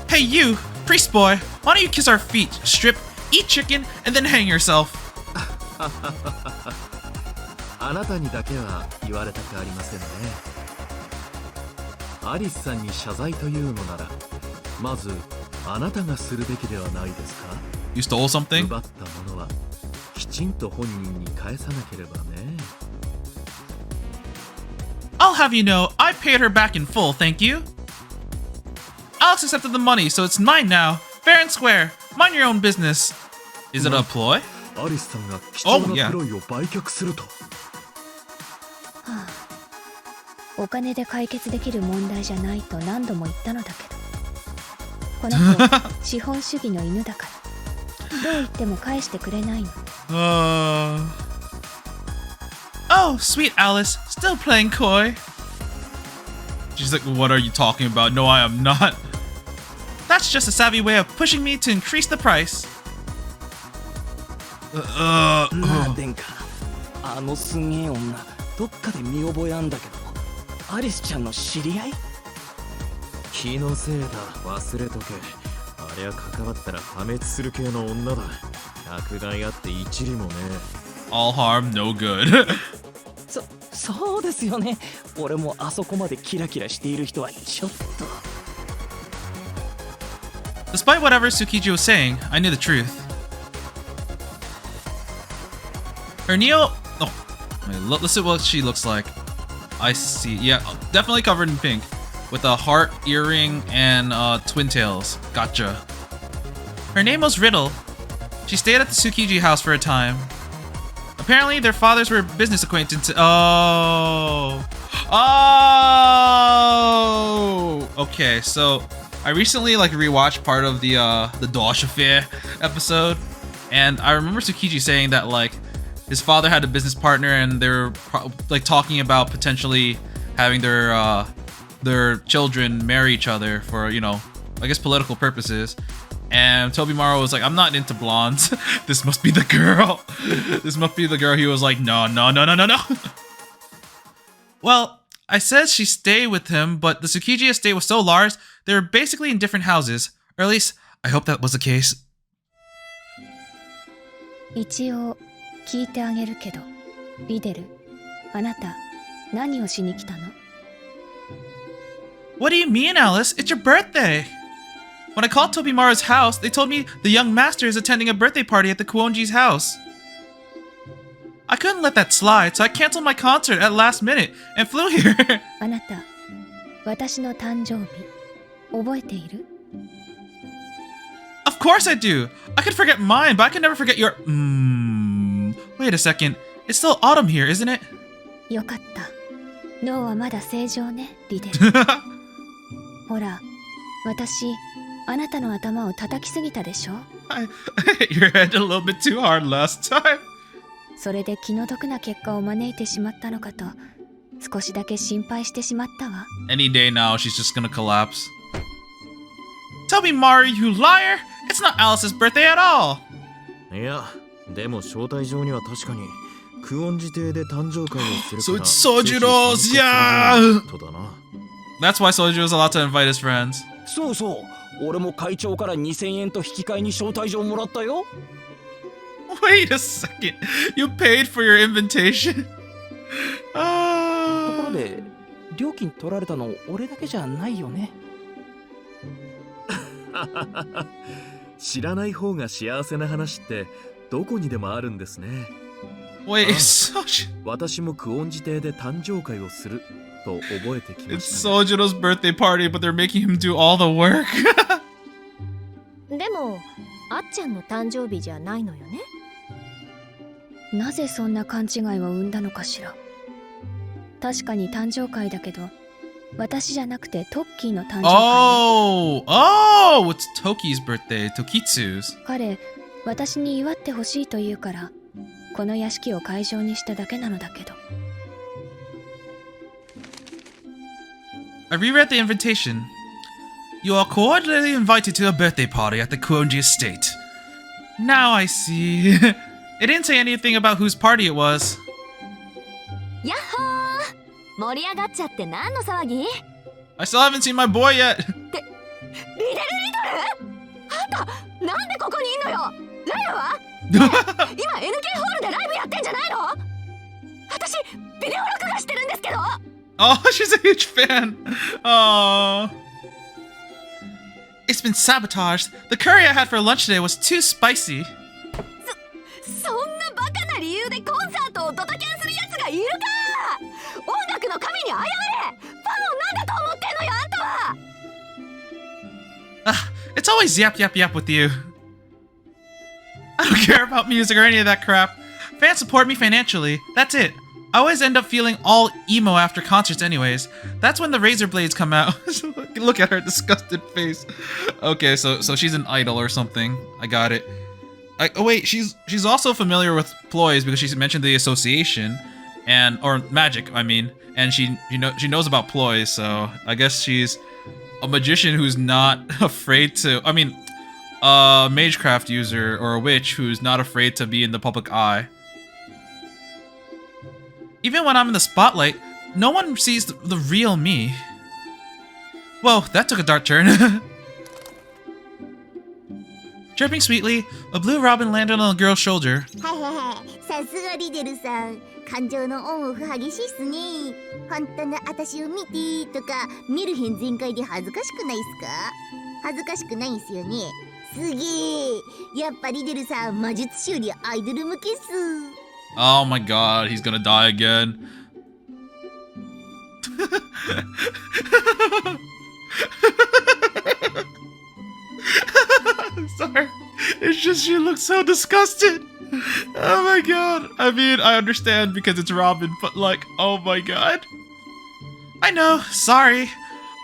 Hey you, priest boy, why don't you kiss our feet, strip, eat chicken, and then hang yourself? あなたにだけは言われたくありませんね。アリスさんに謝罪というのなら、まずあなたがするべきではないですか？ You stole something? 奪ったものはきちんと本人に返さなければね。I'll have you know, I paid her back in full, thank you. Alex accepted the money, so it's mine now. Fair and square. Mind your own business. Is it a ploy? アリスさんが貴重なプロイを売却すると。お金で解決できる問題じゃないと何度も言ったのだけど、この子資本主義の犬だからどう言っても返してくれないの。Oh, sweet Alice, still playing coy. She's like, what are you talking about? No, I am not. That's just a savvy way of pushing me to increase the price. なあ殿下、あのすげえ女どっかで見覚えあんだけど、アリスちゃんの知り合い？気のせいだ、忘れとけ。ありゃ関わったら破滅する系の女だ。百害あって一理もね。 All harm, no good. そうですよね。俺もあそこまでキラキラしている人はちょっと。Despite whatever Tsukiji was saying, I knew the truth. Her Neo... Oh, wait, let's see what she looks like. I see. Yeah, definitely covered in pink. With a heart, earring, and twin tails. Gotcha. Her name was Riddle. She stayed at the Tsukiji house for a time. Apparently, their fathers were business acquaintances. Oh. Okay, so I recently rewatched part of the Dosh Affair episode, and I remember Tsukiji saying that his father had a business partner, and they were talking about potentially having their children marry each other for, I guess political purposes. And Toby Mario was like, I'm not into blondes. This must be the girl. This must be the girl. He was like, no. Well, I said she stayed with him, but the Tsukiji estate was so large, they were basically in different houses. Or at least, I hope that was the case. 一応聞いてあげるけど、リデル、あなた何をしに来たの？ What do you mean, Alice? It's your birthday! When I called Toby Mario's house, they told me the young master is attending a birthday party at the Kuonji's house. I couldn't let that slide, so I canceled my concert at last minute and flew here. あなた、私の誕生日覚えている？ Of course I do! I could forget mine, but I can never forget your... Wait a second. It's still autumn here, isn't it? よかった。脳はまだ正常ね、リデル。ほら、私、あなたの頭を叩きすぎたでしょ。Your head a little bit too hard last time. それで気の毒な結果を招いてしまったのかと、少しだけ心配してしまったわ。Any day now, she's just gonna collapse. Tell me, Mario, you liar! It's not Alice's birthday at all! いや、でも招待状には確かにクオンジ邸で誕生会をするから。So it's Sojuro's, yeah! とだな。That's why Sojuro's allowed to invite his friends. そうそう、俺も会長から2000円と引き換えに招待状もらったよ。Wait a second. You paid for your invitation? ところで、料金取られたの俺だけじゃないよね。知らない方が幸せな話ってどこにでもあるんですね。Wait, it's 私もクオンジ邸で誕生会をすると覚えてきま It's した。Sojuro's birthday party, but they're making him do all the work. でもあっちゃんの誕生日じゃないのよね。なぜそんな勘違いを生んだのかしら。確かに誕生会だけど、私じゃなくてトッキーの誕生会。Oh, it's Toki's birthday, Tokitsu's. 彼、私に祝ってほしいと言うから、この屋敷を会場にしただけなのだけど。I reread the invitation. You are cordially invited to a birthday party at the Kuonji estate. Now I see. It didn't say anything about whose party it was. やっほー、盛り上がっちゃって何の騒ぎ？ I still haven't seen my boy yet. リデルあんた、なんでここにいんのよ。ライブは？ねえ、今 NK ホールでライブやってんじゃないの？私、ビデオ録画してるんですけど。Oh, she's a huge fan. Oh. It's been sabotaged. The curry I had for lunch today was too spicy. そんなバカな理由でコンサートをドタキャンするやつがいるか。音楽の神に謝れ。ファンをなんだと思ってんのよ、あんたは。It's always yap yap yap with you. I don't care about music or any of that crap. Fans support me financially. That's it. I always end up feeling all emo after concerts anyways. That's when the razor blades come out. Look at her disgusted face. Okay, so she's an idol or something. I got it. Oh wait, she's also familiar with ploys because she mentioned the association or magic, I mean, and she knows about ploys, so I guess she's a magician who's not afraid to, I mean, a magecraft user or a witch who's not afraid to be in the public eye. Even when I'm in the spotlight, no one sees the real me. Whoa, that took a dark turn. Chirping sweetly, a blue robin landed on the girl's shoulder. はいはいはい、さすがリデルさん、感情のオンオフ激しいっすね。本当の私を見てとか見る辺全開で恥ずかしくないっすか？恥ずかしくないんすよね。すげえ、やっぱリデルさん魔術師よりアイドル向けっす。Oh my god, he's gonna die again. Sorry. It's just she looks so disgusted. Oh my god. I mean, I understand because it's Robin, but like, oh my god. I know, sorry.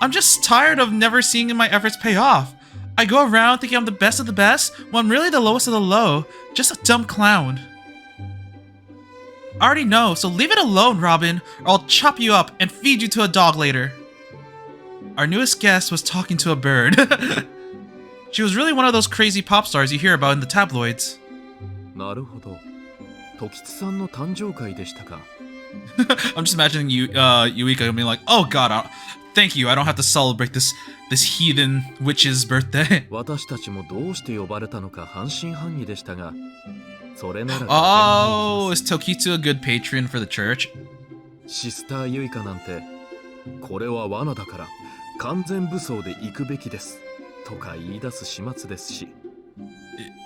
I'm just tired of never seeing my efforts pay off. I go around thinking I'm the best of the best when I'm really the lowest of the low. Just a dumb clown. I already know, so leave it alone, Robin, or I'll chop you up and feed you to a dog later. Our newest guest was talking to a bird. She was really one of those crazy pop stars you hear about in the tabloids. なるほど。時津さんの誕生会でしたか。I'm just imagining Yuika being like, "Oh God, thank you. I don't have to celebrate this heathen witch's birthday." 私たちもどうして呼ばれたのか半信半疑でしたが、それなら。Oh, is Tokitsu a good patron for the church? シスターユイカなんて、これは罠だから完全武装で行くべきです。とか言い出す始末ですし。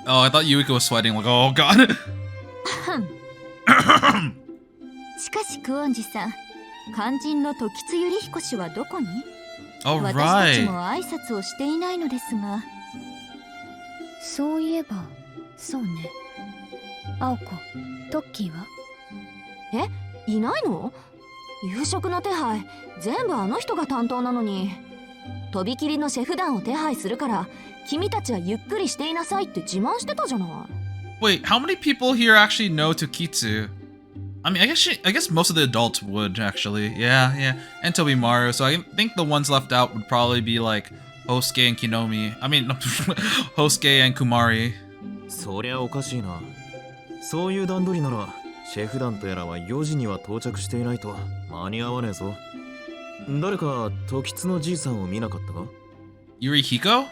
Oh, I thought Yuika was sweating like, oh god. しかしクオンジさん、肝心の時津百合彦氏はどこに？ All 私たち right. も挨拶をしていないのですが。そういえば、そうね。青子、トッキーは？いないの？夕食の手配全部あの人が担当なのに。とびきりのシェフ団を手配するから君たちはゆっくりしていなさいって自慢してたじゃない。 Wait, how many people here actually know Tokitsu? I mean, I guess most of the adults would actually. Yeah, and Tobimaru. So I think the ones left out would probably be like Hosuke and Kinomi. I mean, Hosuke and Kumari. そりゃおかしいな。そういう段取りならシェフ団とやらは4時には到着していないと間に合わねえぞ。誰か時津のじいさんを見なかったか？ Yurihiko?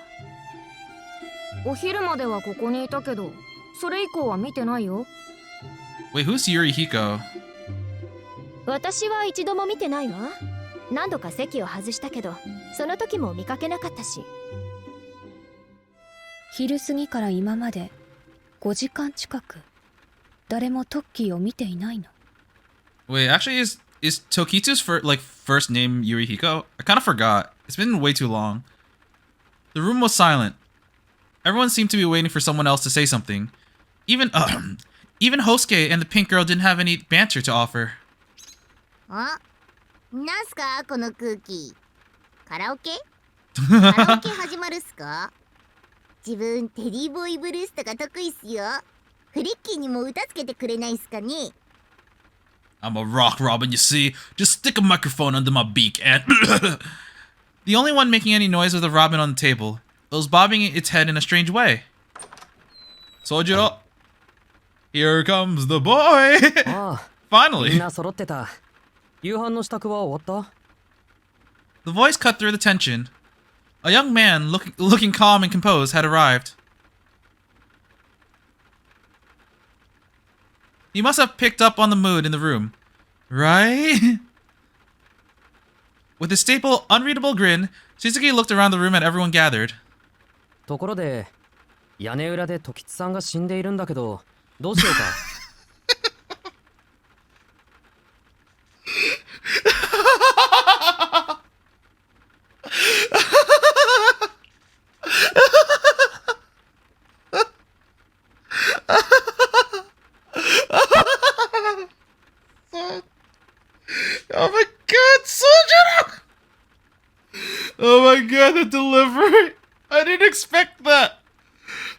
お昼まではここにいたけど、それ以降は見てないよ。 Wait, who's Yurihiko? 私は一度も見てないわ。何度か席を外したけど、その時も見かけなかったし。昼過ぎから今まで5時間近く誰もトッキーを見ていないの。 Wait, actually, is Tokitsu's first name Yurihiko? I kind of forgot. It's been way too long. The room was silent. Everyone seemed to be waiting for someone else to say something. Even Hosuke and the pink girl didn't have any banter to offer. あ、なんすかこの空気。カラオケ？カラオケ始まるっすか？自分テディボーイブルースとか得意っすよ。フリッキーにも歌つけてくれないっすかね。 I'm a rock robin, you see. Just stick a microphone under my beak and... The only one making any noise was the robin on the table. It was bobbing its head in a strange way. Sojiro, here comes the boy. ああ、み Finally. んな揃ってた。夕飯の支度は終わった？ The voice cut through the tension. A young man, looking calm and composed, had arrived. He must have picked up on the mood in the room. Right? With his staple, unreadable grin, Shizuki looked around the room at everyone gathered. ところで、屋根裏で時津さんが死んでいるんだけど、どうしようか。Oh my god, Sojiro! Oh my god, the delivery! I didn't expect that!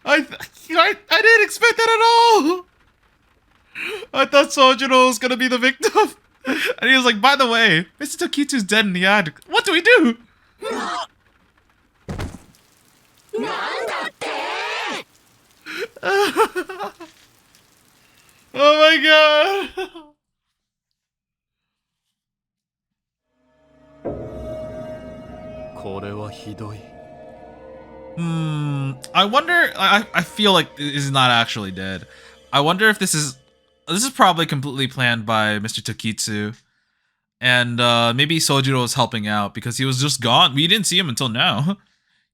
I didn't expect that at all! I thought Sojiro was gonna be the victim. And he was like, by the way, Mr. Tokitsu's dead in the ad. What do we do? Oh my god! I wonder. I feel like he's not actually dead. I wonder if this is probably completely planned by Mr. Tokitsu, and maybe Sojiro was helping out because he was just gone. We didn't see him until now.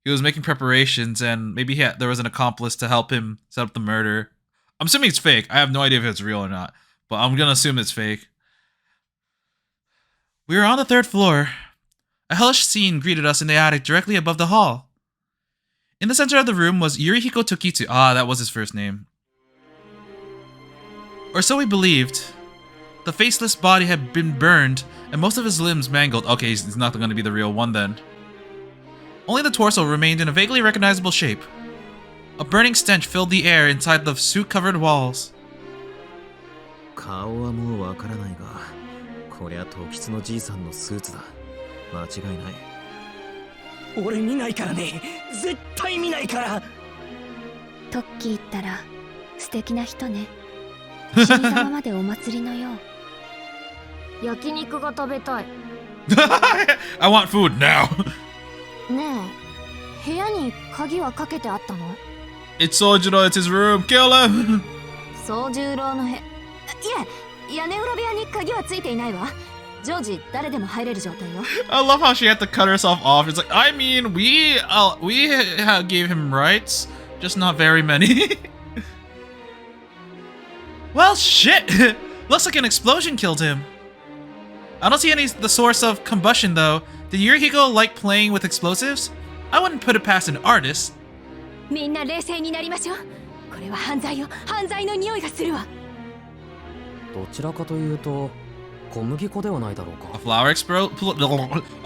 He was making preparations, and maybe there was an accomplice to help him set up the murder. I'm assuming it's fake. I have no idea if it's real or not, but I'm gonna assume it's fake. We were on the 3rd floor. A hellish scene greeted us in the attic directly above the hall. In the center of the room was Yurihiko Tokitsu. Ah, that was his first name. Or so we believed. The faceless body had been burned, and most of his limbs mangled. Okay, he's not going to be the real one then. Only the torso remained in a vaguely recognizable shape. A burning stench filled the air inside the soot-covered walls. 顔はもうわからないが、こりゃ時津のじいさんのスーツだ。間違いない。俺見ないからね。絶対見ないから。トッキーったら素敵な人ね。死に様までお祭りのよう。焼肉が食べたい。I want food now. ねえ、部屋に鍵はかけてあったの？ It's Sojiro, it's his room. Kill him. 宗十郎の部いえ、屋根裏部屋に鍵はついていないわ。常時誰でも入れる状態よ。I love how she had to cut herself off. It's like, I mean, we gave him rights, just not very many. Well, shit. Looks like an explosion killed him. I don't see the source of combustion though. Did Yurihiko like playing with explosives? I wouldn't put it past an artist. みんな冷静になりましょう。これは犯罪よ。犯罪の匂いがするわ。どちらかというと小麦粉ではないだろう A か。 a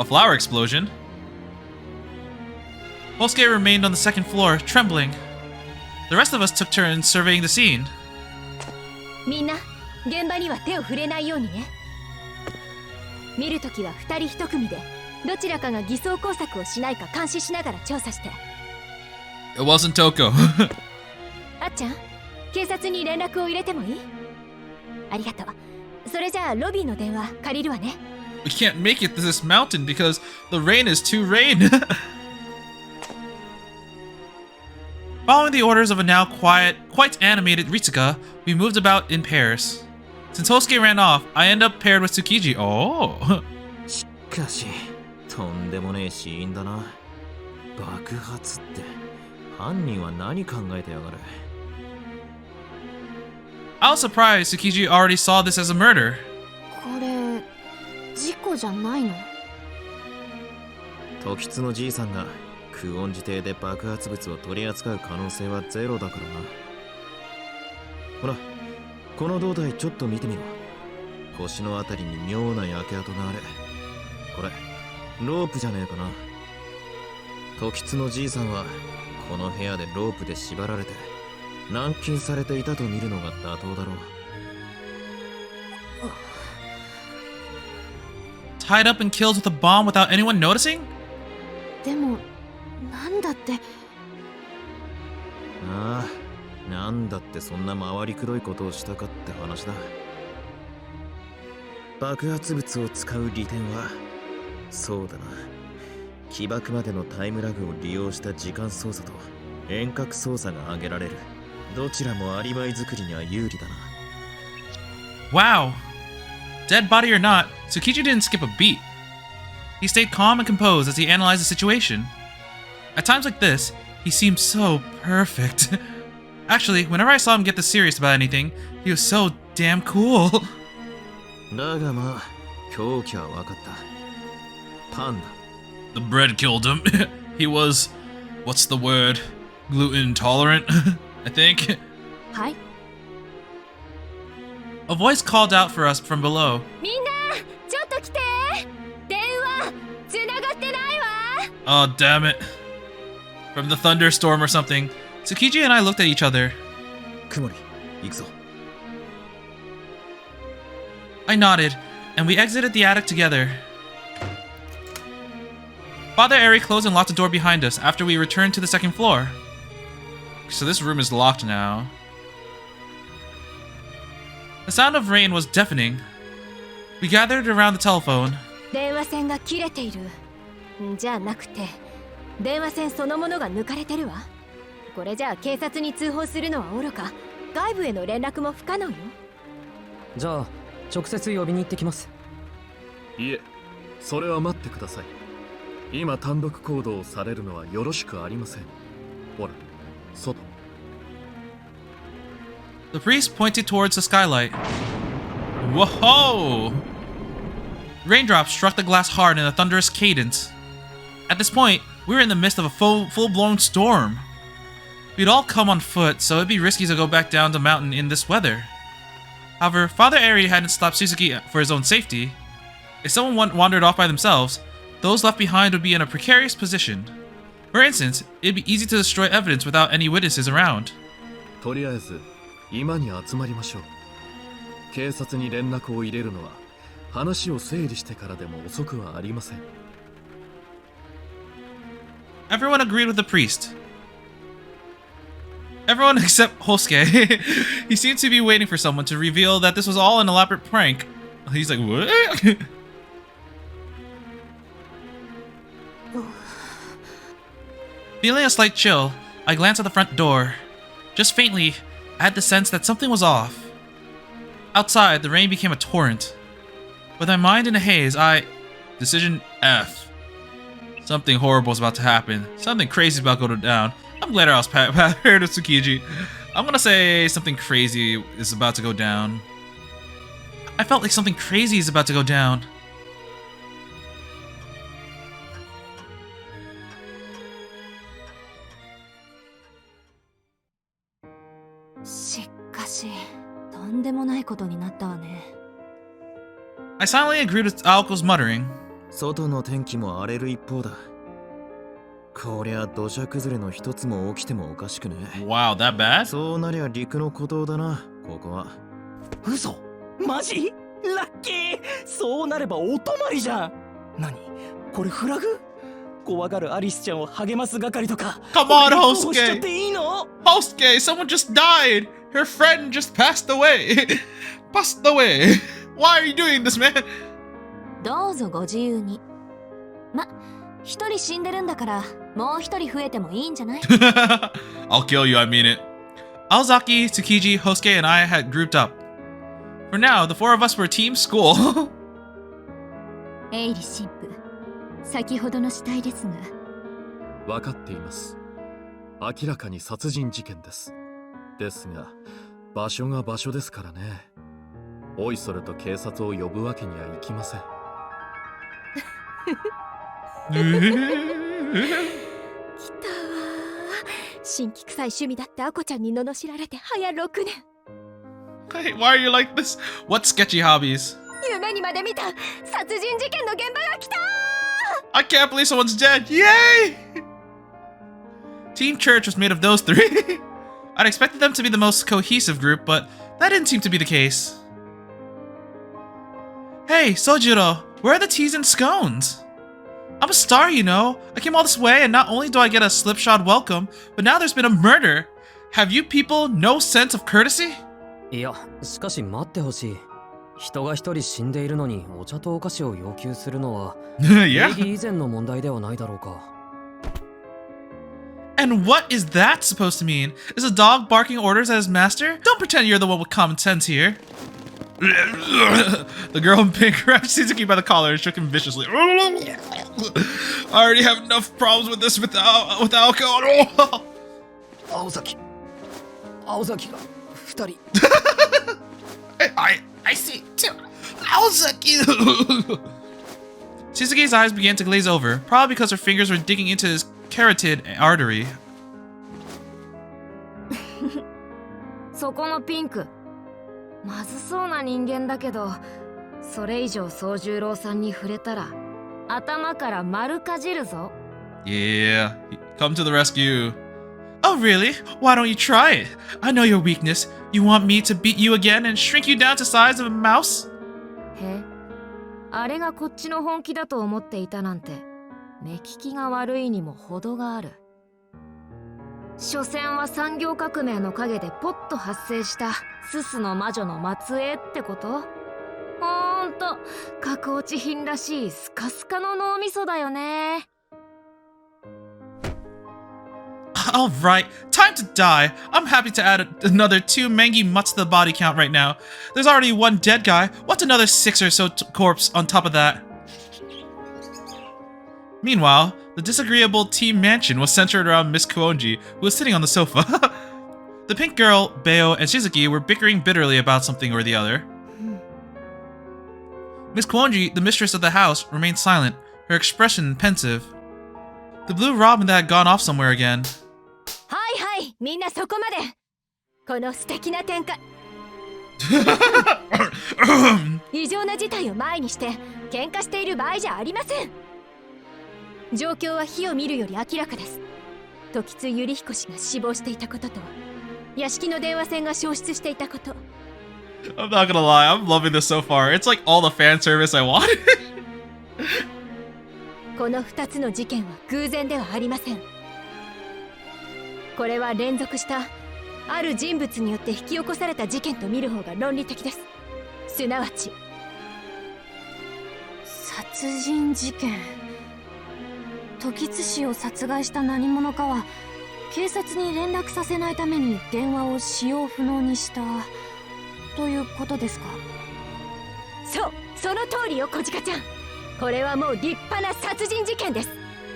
flower explosion. Hosuke remained on the second floor, trembling. The rest of us took turns surveying the scene. みんな現場には手を触れないようにね。見るときは2人1組でどちらかが偽装工作をしないか監視しながら調査して。 It wasn't Toko. あっちゃん、警察に連絡を入れてもいい？ありがとう。それじゃあロビーの電話借りるわね。 We can't make it to this mountain because the rain is too rain. Following the orders of a now quiet, quite animated Ritsuka, we moved about in pairs. Since Hosuke ran off, I end up paired with Tsukiji. Oh. しかしとんでもねえシーンだな。爆発って犯人は何考えてやがる。 I was surprised Tsukiji already saw this as a murder. これ事故じゃないの？時津のじいさんがクオンジ邸で爆発物を取り扱う可能性はゼロだからな。ほら、この胴体ちょっと見てみろ。腰のあたりに妙な焼け跡がある。これロープじゃねえかな。時津のじいさんはこの部屋でロープで縛られて軟禁されていたと見るのが妥当だろう。 Tied up and killed with a bomb without anyone noticing? でもなんだって。ああ、なんだってそんな回りくどいことをしたかって話だ。爆発物を使う利点はそうだな、起爆までのタイムラグを利用した時間操作と遠隔操作が挙げられる。どちらもアリバイ作りには有利だな。 Wow. Dead body or not, Tsukiji didn't skip a beat. He stayed calm and composed as he analyzed the situation. At times like this, he seemed so perfect. Actually, whenever I saw him get this serious about anything, he was so damn cool. だがまあ、狂気は分かった。パンだ。 The bread killed him. He was, what's the word? Gluten intolerant, I think. はい。 A voice called out for us from below. みんなちょっと来て。電話つながってないわ。 Oh, damn it. From the thunderstorm or something. Tsukiji and I looked at each other. くもり、行くぞ。 I nodded, and we exited the attic together. Father Eri closed and locked the door behind us after we returned to the second floor. So this room is locked now. The sound of rain was deafening. We gathered around the telephone. 電話線が切れている。じゃなくて、電話線そのものが抜かれてるわ。これじゃあ警察に通報するのは愚か、外部への連絡も不可能よ。じゃあ直接呼びに行ってきます。いえ、それは待ってください。今単独行動をされるのはよろしくありません。ほら、外。 The priest pointed towards the skylight. Whoa! Raindrops struck the glass hard in a thunderous cadence. At this point, we were in the midst of a full-blown storm. We'd all come on foot, so it'd be risky to go back down the mountain in this weather. However, Father Eri hadn't stopped Suzuki for his own safety. If someone wandered off by themselves, those left behind would be in a precarious position. For instance, it'd be easy to destroy evidence without any witnesses around. とりあえず今に集まりましょう。警察に連絡を入れるのは話を整理してからでも遅くはありません。 Everyone agreed with the priest. Everyone except Hosuke. He seemed to be waiting for someone to reveal that this was all an elaborate prank. He's like, what? Feeling a slight chill, I glanced at the front door. Just faintly, I had the sense that something was off. Outside, the rain became a torrent. With my mind in a haze, Decision F. Something horrible is about to happen. Something crazy is about to go down. I'm glad I was paired with Tsukiji. I'm gonna say something crazy is about to go down. I felt like something crazy is about to go down. I silently agreed with Aoko's muttering. 外の天気も荒れる一方だ。こりゃ土砂崩れの一つも起きてもおかしくね。Wow, that bad? そうなりゃ陸の孤島だな、ここは。嘘マジラッキーそうなればお泊まりじゃん。何これフラグ？怖がるアリスちゃんを励ます係とか。Come on, 俺に通しちゃ Hosuke! っていいの？ Hosuke, someone just died! Her friend just passed away! Passed away! Why are you doing this, man? どうぞご自由に。ま、一人死んでるんだからもう一人増えてもいいんじゃない？ I'll kill you, I mean it. Aozaki, Tsukiji, Hosuke, and I had grouped up. For now, the four of us were team school. エイリ神父、先ほどの死体ですが。分かっています。明らかに殺人事件です。ですが、場所が場所ですからね。おいそれと警察を呼ぶわけにはいきません。来たわ新規臭い趣味だってアコちゃんに罵られて早6年。 Hey, why are you like this? What sketchy hobbies? 夢にまで見た殺人事件の現場が来た。 I can't believe someone's dead. Yay! Team Church was made of those three. I'd expected them to be the most cohesive group, but that didn't seem to be the case. Hey, Sojiro, where are the teas and scones? I'm a star, you know. I came all this way, and not only do I get a slipshod welcome, but now there's been a murder. Have you people no sense of courtesy? いや、しかし待ってほしい。人が一人死んでいるのにお茶とお菓子を要求するのは、Yeah. 礼儀以前の問題ではないだろうか。And what is that supposed to mean? Is a dog barking orders at his master? Don't pretend you're the one with common sense here. The girl in pink grabbed Shizuki by the collar and shook him viciously. I already have enough problems with this with Aoko. 青崎が二人。I see too. Aozaki. Shizuki's eyes began to glaze over, probably because her fingers were digging into his carotid artery. そこのピンク、まずそうな人間だけど、それ以上宗十郎さんに触れたら頭から丸かじるぞ。 Yeah, come to the rescue. Oh really? Why don't you try it? I know your weakness. You want me to beat you again and shrink you down to the size of a mouse? へ、あれがこっちの本気だと思っていたなんて、目利きが悪いにも程がある。所詮は産業革命の陰でポッと発生したススの魔女の末裔ってこと？ほんと格落ち品らしいスカスカの脳みそだよね。Alright, time to die. I'm happy to add another 2 mangy mutts to the body count right now. There's already 1 dead guy. What's another 6 or so corpse on top of that? Meanwhile, the disagreeable team mansion was centered around Miss Kuonji, who was sitting on the sofa. The pink girl, Bayo, and Shizuki were bickering bitterly about something or the other. Miss Kuonji, the mistress of the house, remained silent, her expression pensive. The blue robin that had gone off somewhere again. はいはい、みんなそこまで。この素敵な展開。異常な事態を前にして喧嘩している場合じゃありません。状況は火を見るより明らかです。時津百合彦氏が死亡していたことと、屋敷の電話線が消失していたこと。I'm not gonna lie, I'm loving this so far. It's like all the fan service I wanted. この2つの事件は偶然ではありません。これは連続したある人物によって引き起こされた事件と見る方が論理的です。すなわち殺人事件。時津氏を殺害した何者かは警察に連絡させないために電話を使用不能にしたということですか？そう、その通りよ、小鹿ちゃん。これはもう立派な殺人事件です。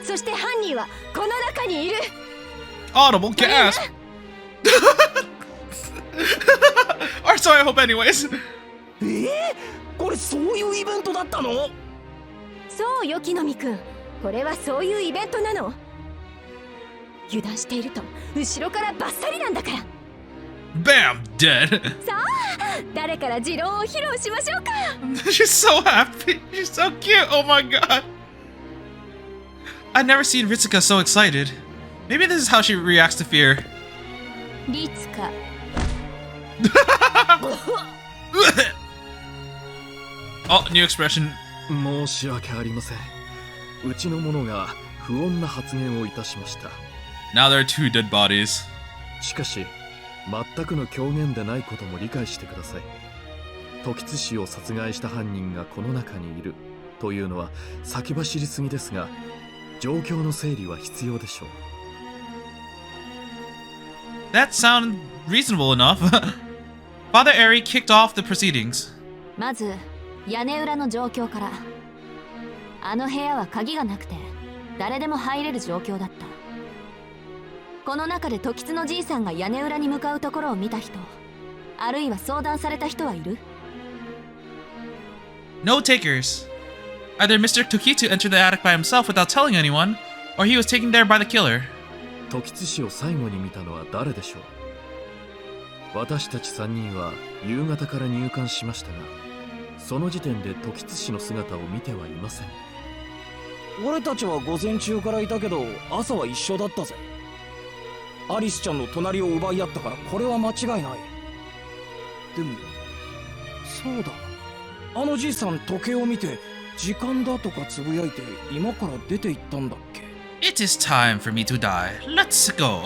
そして犯人はこの中にいる。Audible gasp. Or so I hope anyways. これそういうイベントだったの？そうよ、木の実くん。これはそういうイベントなの。油断していると後ろからバッサリなんだから。Bam! Dead. さあ誰から持論を披露しましょうか。 She's so happy. She's so cute. Oh my god. I've never seen Ritsuka so excited. Maybe this is how she reacts to fear. リツカ Oh, new expression. 申し訳ありません。うちの者が不穏な発言をいたしました。 Now there are 2 dead bodies. しかし、全くの狂言でないことも理解してください。時津氏を殺害した犯人がこの中にいるというのは先走りすぎですが、状況の整理は必要でしょう。That sounded reasonable enough. Father Eri kicked off the proceedings. まず屋根裏の状況から。あの部屋は鍵がなくて誰でも入れる状況だった。この中で時津のじいさんが屋根裏に向かうところを見た人、あるいは相談された人はいる？ No takers. Either Mr. Tokitsu entered the attic by himself without telling anyone, or he was taken there by the killer. 時津氏を最後に見たのは誰でしょう。私たち3人は夕方から入館しましたが、その時点で時津氏の姿を見てはいません。俺たちは午前中からいたけど朝は一緒だったぜ。アリスちゃんの隣を奪い合ったからこれは間違いない。でもそうだ、あのじいさん時計を見て時間だとかつぶやいて今から出て行ったんだっけ。 It is time for me to die. Let's go.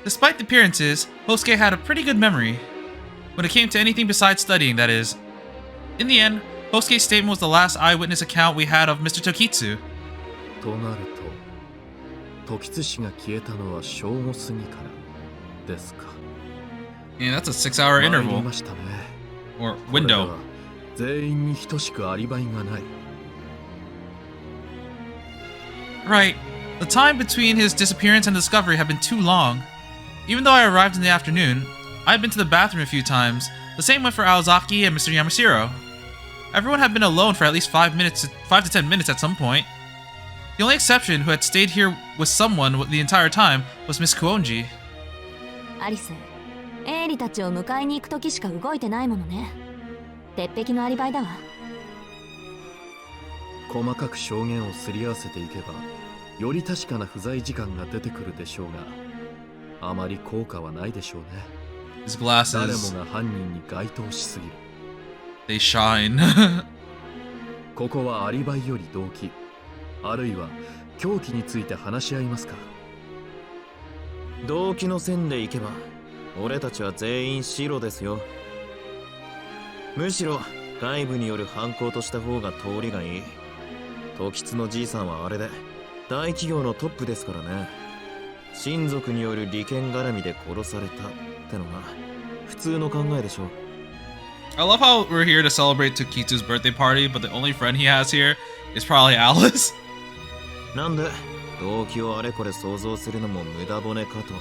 Despite the appearances, Hosuke had a pretty good memory. When it came to anything besides studying, that is. In the end, Hosuke's statement was the last eyewitness account we had of Mr. Tokitsu. となると、時津氏が消えたのは正午過ぎからですか。Yeah, that's a 6-hour 参り interval. ましたね。 Or これで window. は全員に等しくアリバイがない。 Right. The time between his disappearance and discovery had been too long. Even though I arrived in the afternoon, I had been to the bathroom a few times. The same went for Aozaki and Mr. Yamashiro. Everyone had been alone for at least 5 to 10 minutes at some point. The only exception who had stayed here with someone the entire time was Miss Kuonji. アリス、エイリたちを迎えに行く時しか動いてないものね。鉄壁のアリバイだわ。細かく証言をすり合わせていけば、より確かな不在時間が出てくるでしょうが、あまり効果はないでしょうね。 His 誰 glasses, もが犯人に該当しすぎる。 they shine. ここはアリバイより動機、あるいは凶器について話し合いますか。動機の線でいけば俺たちは全員白ですよ。むしろ外部による犯行とした方が通りがいい。時津のじいさんはあれで大企業のトップですからね。親族による利権絡みで殺されたってのが普通の考えでしょう。 I love how we're here to celebrate Tokitsu's birthday party, but the only friend he has here is probably Alice. なんで動機をあれこれ想像するのも無駄骨かと。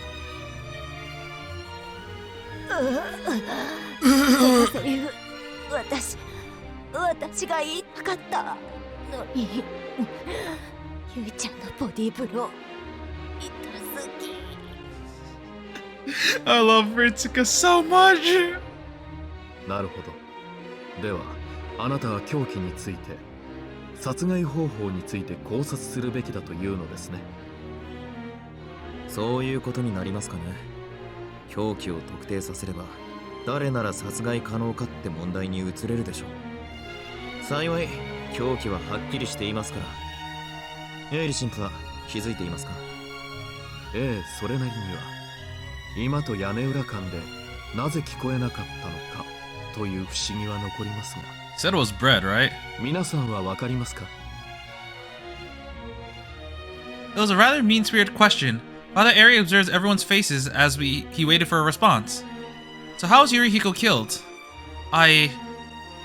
セリフ私が言いたかったのに。ゆいちゃんのボディーブロー痛すぎ。 I love Ritsuka so much. なるほど。では、あなたは凶器について、殺害方法について考察するべきだというのですね。そういうことになりますかね。凶器を特定させれば誰なら殺害可能かって問題に移れるでしょう。幸い凶器ははっきりしていますから。エイリ神父は気づいていますか。ええ、それなりには。今と屋根裏間でなぜ聞こえなかったのかという不思議は残りますが。 Said it was bread, right? 皆さんはわかりますか。 It was a rather mean-spirited question. Father Eri observes everyone's faces as he waited for a response. So how was Yurihiko killed?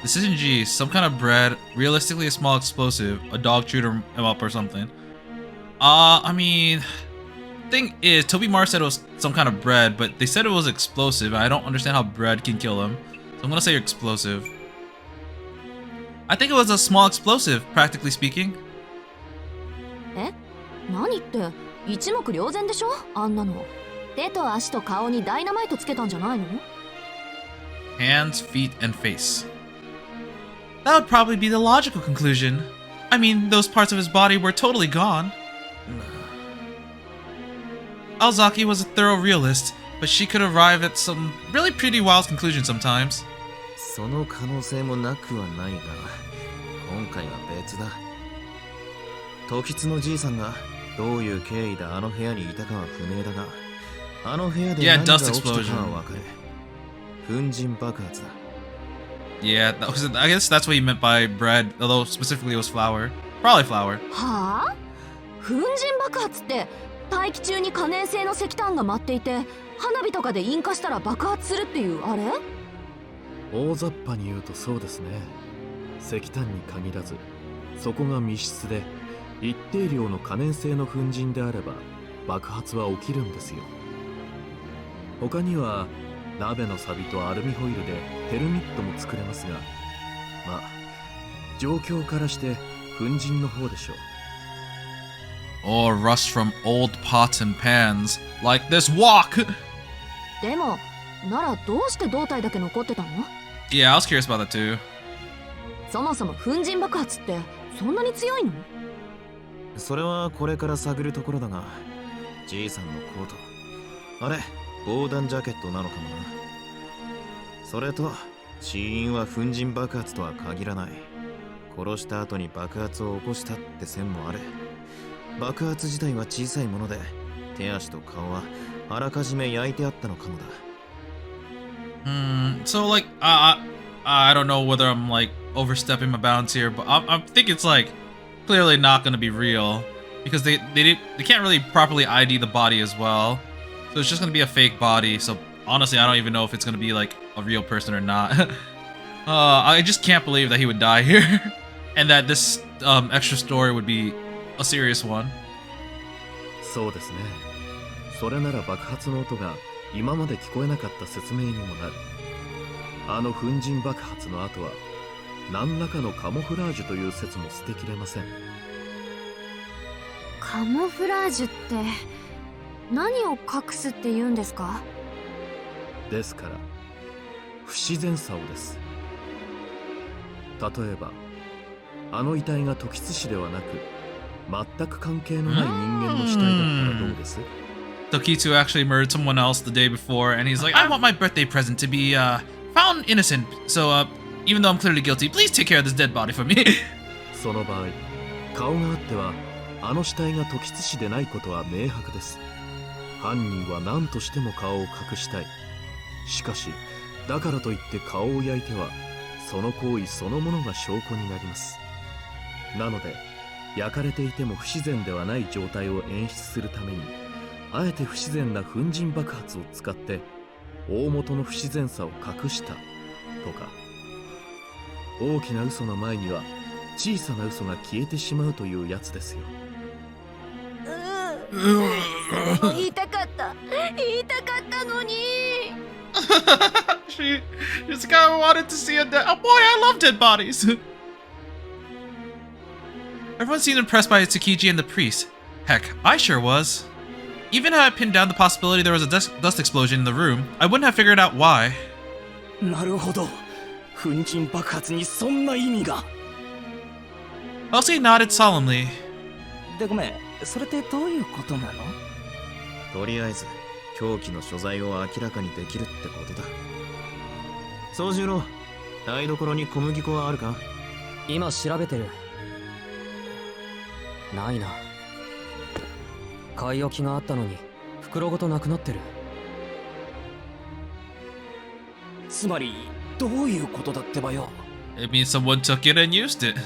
Decision G, some kind of bread, realistically a small explosive, a dog chewed him up or something. I mean, thing is, Toby Mar said it was some kind of bread, but they said it was explosive. I don't understand how bread can kill him. So I'm gonna say explosive. I think it was a small explosive, practically speaking. え？何って一目瞭然でしょ？あんなの。手と足と顔にダイナマイトつけたんじゃないの？ Hands, feet, and face. That would probably be the logical conclusion. I mean, those parts of his body were totally gone. Alzaki was a thorough realist, but she could arrive at some really pretty wild conclusions sometimes. その可能性もなくはないが、今回は別だ。時津のじいさんがどういう経緯であの部屋にいたかは不明だが、あの部屋で何が起きたかはわかる。粉塵爆発だ。Yeah, I guess that's what he meant by bread, although specifically it was flour. Probably flour. はあ？粉塵爆発って大気中に可燃性の石炭が舞っていて、花火とかで引火したら爆発するっていうあれ？大雑把に言うとそうですね。石炭に限らず、そこが密室で一定量の可燃性の粉塵であれば爆発は起きるんですよ。他には鍋のサビとアルミホイルでヘルミットも作れますが、まあ状況からして粉塵の方でしょう。Or rust from old pots and pans, like this wok! でも、ならどうして胴体だけ残ってたの？ Yeah, I was curious about that too. そもそも粉塵爆発ってそんなに強いの？それはこれから探るところだが、じいさんのコート、あれ防弾ジャケットなのかもな。それと死因は粉塵爆発とは限らない。殺した後に爆発を起こしたって線もある。爆発自体は小さいもので、手足と顔はあらかじめ焼いてあったのかもだ。So like, I don't know whether I'm like overstepping my bounds here, but I think it's like clearly not going to be real because they can't really properly ID the body as well, so it's just going to be a fake body. So honestly, I don't even know if it's going to be like a real person or not. I just can't believe that he would die here, and that this extra story would be a serious one. そうですね。それなら爆発の音が今まで聞こえなかった説明にもなる。あの粉塵爆発の後は何らかのカモフラージュという説も捨てきれません。カモフラージュって何を隠すって言うんですか？ですから不自然さをです。例えばあの遺体が時津氏ではなく全く関係のない人間の死体だったらどうです？ Tokitsu actually murdered someone else the day before, and he's like, I want my birthday present to be found innocent, so even though I'm clearly guilty, please take care of this dead body for me. その場合、顔があってはあの死体が時津氏でないことは明白です。犯人は何としても顔を隠したい。しかしだからといって顔を焼いてはその行為そのものが証拠になります。なので焼かれていても不自然ではない状態を演出するために、あえて不自然な粉塵爆発を使って大元の不自然さを隠したとか。大きな嘘の前には小さな嘘が消えてしまうというやつですよ。言いたかったのに。This guy wanted to see a dead. Oh boy, I love dead bodies. Everyone seemed impressed by Tsukichi and the priest. Heck, I sure was. Even had I pinned down the possibility there was a dust explosion in the room, I wouldn't have figured out why. なるほど。粉塵爆発にそんな意味が。Elsie nodded solemnly. でごめん、それってどういうことなの？とりあえず凶器の所在を明らかにできるってことだ。宗十郎、台所に小麦粉はあるか？今調べてる。ないな。買い置きがあったのに袋ごとなくなってる。つまりどういうことだってばよ。 It means someone took it and used it.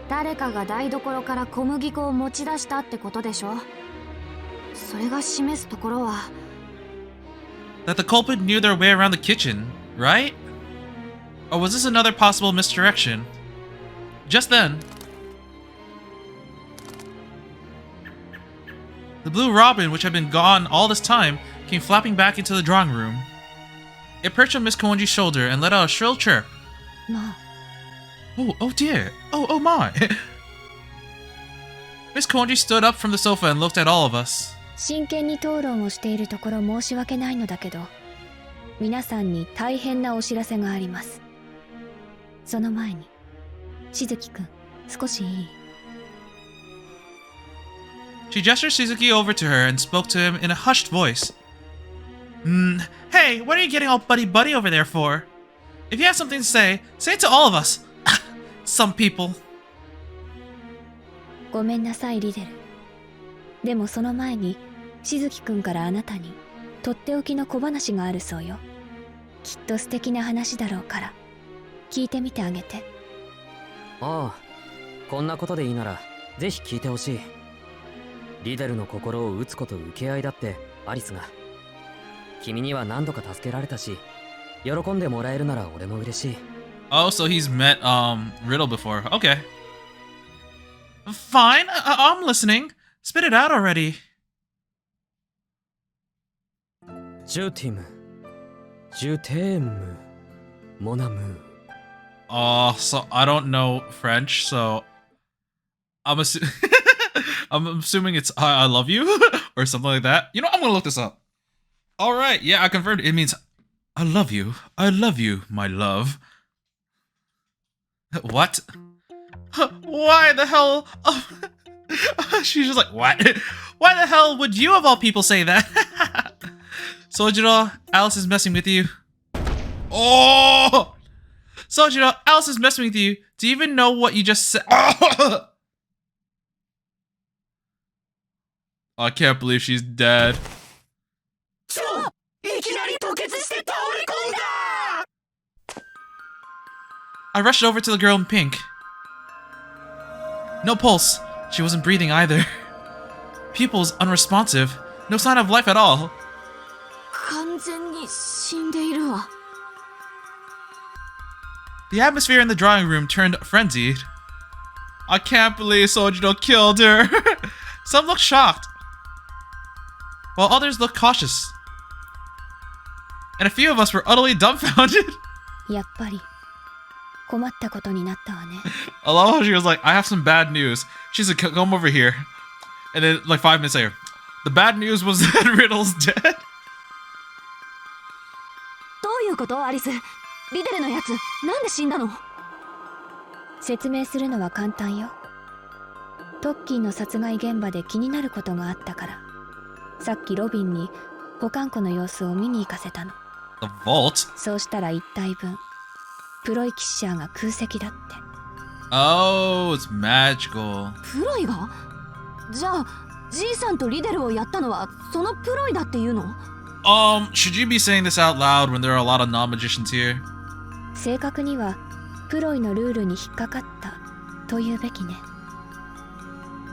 誰かが台所から小麦粉を持ち出したってことでしょ。それが示すところは That the culprit knew their way around the kitchen, right? Or was this another possible misdirection? Just then, the blue robin, which had been gone all this time, came flapping back into the drawing room. It perched on Miss Kuonji's shoulder and let out a shrill chirp. Ma. Oh dear. Oh my. Miss Kuonji stood up from the sofa and looked at all of us. 真剣に討論をしているところ申し訳ないのだけど、皆さんに大変なお知らせがあります。その前に、しずきくん、少しいい？ She gestured Shizuki over to her and spoke to him in a hushed voice. Hey, what are you getting all buddy-buddy over there for? If you have something to say it to all of us. Some people. ごめんなさい、リデル。でもその前に、しずきくんからあなたに、とっておきの小話があるそうよ。きっと素敵な話だろうから、聞いてみてあげて。ああ、こんなことでいいなら、ぜひ聞いてほしい。リデルの心を打つこと受け合いだって、アリスが。君には何度か助けられたし、喜んでもらえるなら俺も嬉しい。Oh, so he's met Riddle before. Okay. Fine, I'm listening. Spit it out already. ジュティム、ジュテーム、モナムー。So I don't know French, so I'm assuming it's I love you or something like that. You know, I'm gonna look this up. All right, yeah, I confirmed. It means I love you, my love. What? Why the hell? She's just like, what? Why the hell would you of all people say that? Sojiro, Alice is messing with you. Oh! Sojiro, Alice is messing with you. Do you even know what you just said? I can't believe she's dead. I rushed over to the girl in pink. No pulse. She wasn't breathing either. Pupils unresponsive. No sign of life at all. 完全に死んでいるわ。 The atmosphere in the drawing room turned frenzied. I can't believe Sojiro killed her. Some looked shocked, while others looked cautious. And a few of us were utterly dumbfounded. やっぱり困ったことになったわね。 I love how she was like, I have some bad news. She's like, come over here. And then like 5 minutes later, the bad news was that Riddle's dead. どういうこと、アリス？リデルのやつ、なんで死んだの？説明するのは簡単よ。トッキーの殺害現場で気になることがあったから、さっきロビンに保管庫の様子を見に行かせたの。The vault? そうしたら一体分、プロイキッシャーが空席だって。Oh, it's magical. プロイが？じゃあ、じいさんとリデルをやったのはそのプロイだっていうの？ Should you be saying this out loud when there are a lot of non-magicians here? 正確にはプロイのルールに引っかかったと言うべきね。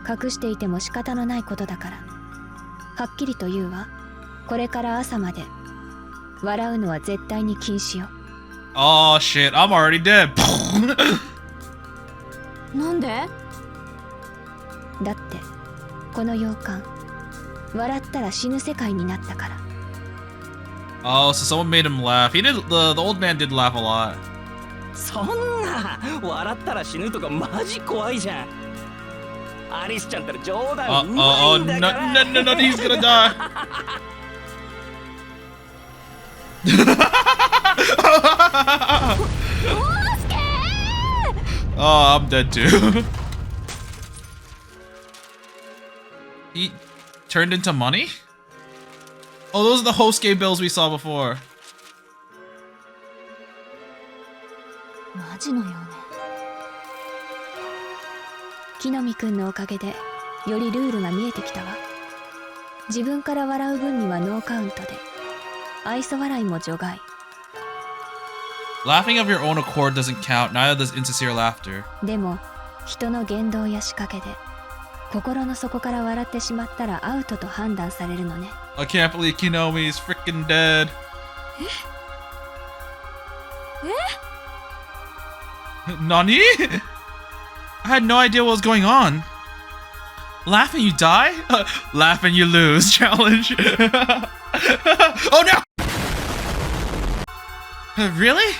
隠していても仕方のないことだから、はっきりと言うわ。これから朝まで笑うのは絶対に禁止よ。Oh shit, I'm already dead. なんで？だってこの洋館、笑ったら死ぬ世界になったから。Oh, so someone made him laugh. He did. The old man did laugh a lot. そんな笑ったら死ぬとかマジ怖いじゃん。アリスちゃんったら冗談うまいんだから。No, he's gonna die. Oh, I'm dead too. He turned into money? Oh, those are the Hosuke bills we saw before. マジのようね。木の実くんのおかげでよりルールが見えてきたわ。自分から笑う分にはノーカウントで、愛想笑いも除外。Laughing of your own accord doesn't count, neither does insincere laughter. でも人の言動や仕掛けで心の底から笑ってしまったらアウトと判断されるのね。I can't believe Kinomi's freaking dead. えNani? I had no idea what was going on. Laugh and you die? Laugh and you lose challenge. Oh no! Really?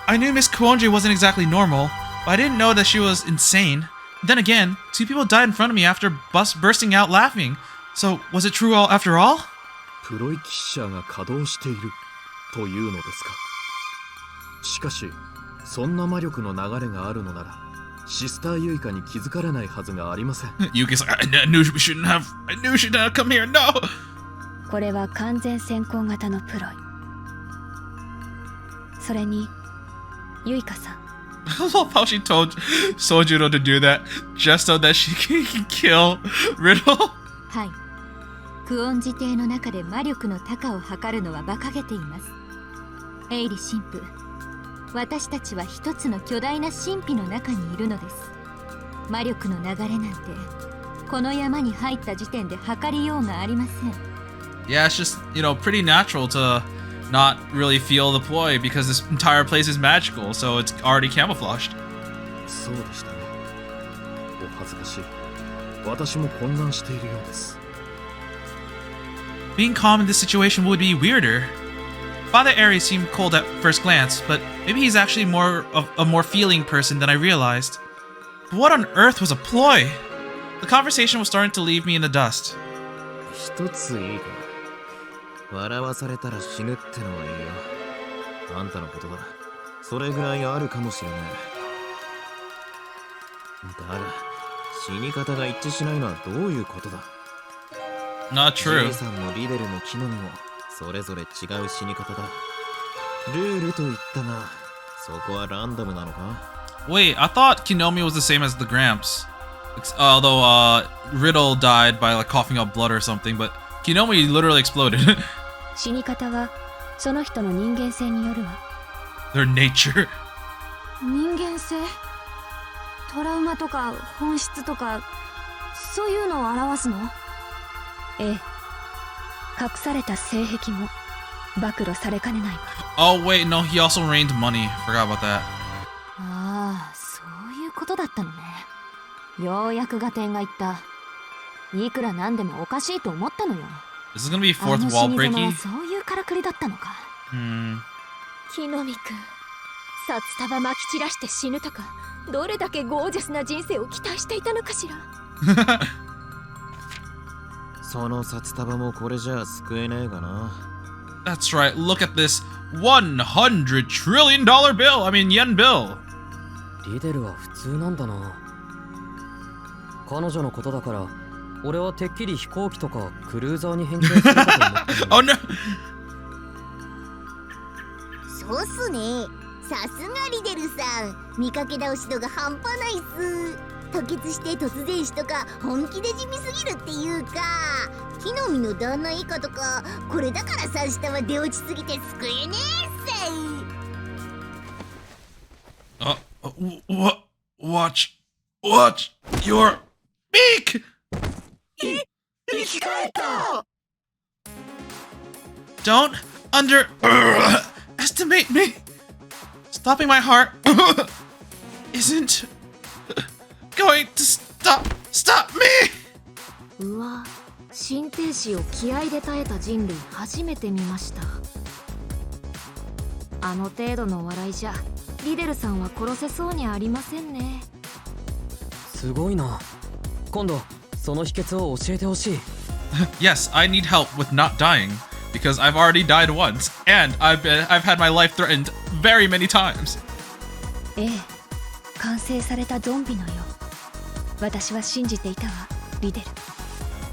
I knew Miss Kuonji wasn't exactly normal, but I didn't know that she was insane. Then again, 2 people died in front of me after bursting out laughing. So, was it true after all? プロイキッシャーが稼働しているというのですか。しかしそんな魔力の流れがあるのならシスターユイカに気づかれないはずがありません。Yuki's like, I knew we shouldn't have come here, no! これは完全先行型のプロイ。それにユイカさん、I love how she told Sojuro to do that just so that she can kill Riddle. はい。クオンジ邸の中で魔力の高を測るのは馬鹿げています。エイリ神父、私たちは一つの巨大な神秘の中にいるのです。魔力の流れなんてこの山に入った時点で測りようがありません。Yeah, it's just, pretty natural to not really feel the ploy because this entire place is magical, so it's already camouflaged. そうでしたね。お恥ずかしい。私も混乱しているようです。Being calm in this situation would be weirder. Father Aries seemed cold at first glance, but maybe he's actually a more feeling person than I realized. But what on earth was a ploy? The conversation was starting to leave me in the dust. 一ついいか。笑わされたら死ぬってのはいいよ。あんたのことだ。それぐらいあるかもしれない。だが、死に方が一致しないのはどういうことだ。Not true. じいさんもリデルも木の実もそれぞれ違う死に方だ。ルールと言ったが、そこはランダムなのか？ Wait, I thought Kinomi was the same as the Gramps. Although Riddle died by like coughing up blood or something, but Kinomi literally exploded. 死に方はその人の人間性によるわ。Their nature. 人間性？トラウマとか本質とかそういうのを表すの？ええ。隠された性癖も暴露されかねないわ。Oh wait, no, he also rained money. Forgot about that. ああ、そういうことだったのね。ようやく合点がいった。いくらなんでもおかしいと思ったのよ。This is gonna be あ fourth の wall 死に様 breaking. はそういうからくりだったのか。木の実くん、札束まき散らして死ぬとか、どれだけゴージャスな人生を期待していたのかしら。その札束もこれじゃ救えねえがな。That's right. Look at this $100 trillion bill. I mean, yen bill. リデルは普通なんだな。彼女のことだから俺はてっきり飛行機とかクルーザーに変形するかと思った。Oh no. そうっすね。さすがリデルさん、見かけ倒し度が半端ないっす。吐血して突然死とか本気で地味すぎるっていうか、木の実の旦那以下とか、これだからさ下は出落ちすぎて救えねえっせ。Watch your beak. 生き返った。 Don't underestimate me. Stopping my heart isn't going to stop me. うわ、心停止を気合で耐えた人類初めて見ました。あの程度の笑いじゃリデルさんは殺せそうにありませんね。すごいな。今度その秘訣を教えてほしい。Yes, I need help with not dying because I've already died once and I've had my life threatened very many times. ええ、完成されたゾンビのよう。私は信じていたわ、リデル。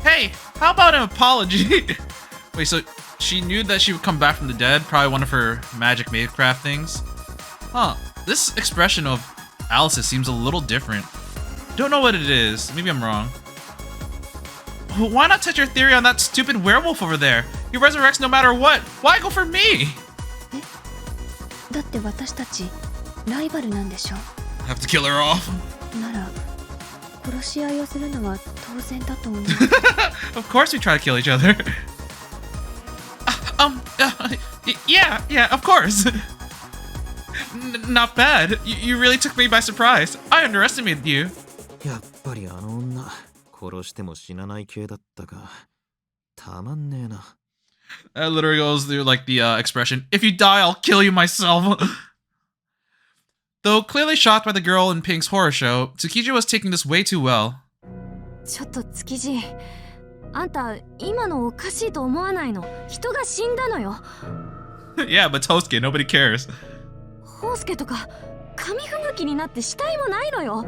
Hey, how about an apology? Wait, so she knew that she would come back from the dead? Probably one of her magic Madecraft things? Huh, this expression of Alice's seems a little different. Don't know what it is. Maybe I'm wrong. Why not test your theory on that stupid werewolf over there? He resurrects no matter what. Why go for me? だって私たちライバルなんでしょ。 Have to kill her off. なら殺し合いをするのは当然だと思う。Of course we try to kill each other. Yeah, of course. Not bad. You really took me by surprise. I underestimated you. やっぱりあの女、殺しても死なない系だったか。たまんねえな。That literally goes through like the expression, if you die, I'll kill you myself. Though clearly shocked by the girl in Pink's horror show, Tsukiji was taking this way too well. ちょっと築地、あんた今のおかしいと思わないの？人が死んだのよ。Yeah, but Tosuke, nobody cares. ホウスケとか紙吹雪になって死体もないのよ。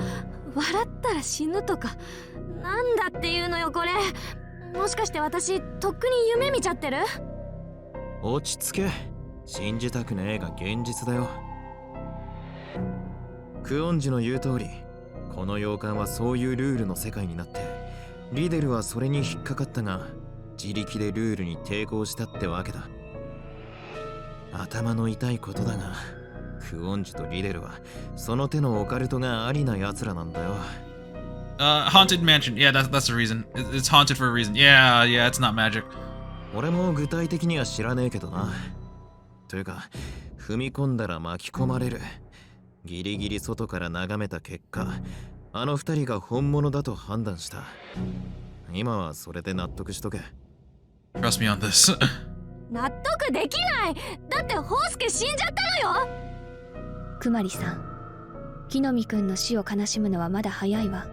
笑ったら死ぬとかなんだっていうのよこれ。もしかして私とっくに夢見ちゃってる？落ち着け。信じたくねえが現実だよ。クオンジの言う通り、この洋館はそういうルールの世界になって、リデルはそれに引っかかったが、自力でルールに抵抗したってわけだ。頭の痛いことだが、クオンジとリデルはその手のオカルトがありな奴らなんだよ。Haunted mansion. Yeah, that's the reason. It's haunted for a reason. Yeah, it's not magic. 俺も具体的には知らねえけどな。というか、踏み込んだら巻き込まれる。ギリギリ外から眺めた結果、あの二人が本物だと判断した。今はそれで納得しとけ。Trust me on this. 納得できない。だってホウスケ死んじゃったのよ。くまりさん、木の実くんの死を悲しむのはまだ早いわ。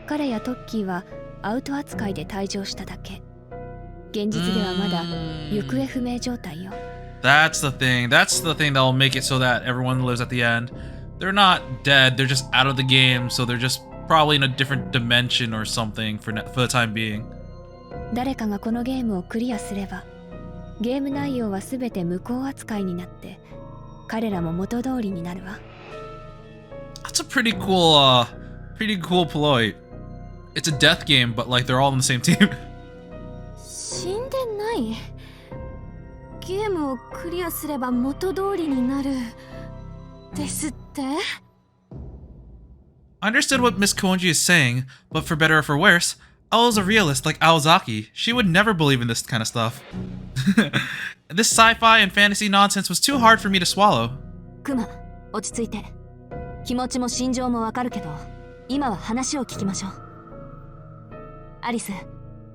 彼やトッキーはアウト扱いで退場しただけ。現実ではまだ行方不明状態よ。That's the thing. That's the thing that will make it so that everyone lives at the end. They're not dead. They're just out of the game, so they're just probably in a different dimension or something for the time being. 誰かがこのゲームをクリアすれば、ゲーム内容はすべて無効扱いになって、彼らも元通りになるわ。That's a pretty cool ploy. It's a death game, but like they're all on the same team. 死んでない。ゲームをクリアすれば元通りになるですって？ I understood what Miss Kuonji is saying, but for better or for worse, I was a realist like Aozaki. She would never believe in this kind of stuff. This sci-fi and fantasy nonsense was too hard for me to swallow. クマ、落ち着いて。気持ちも心情もわかるけど、今は話を聞きましょう。アリス、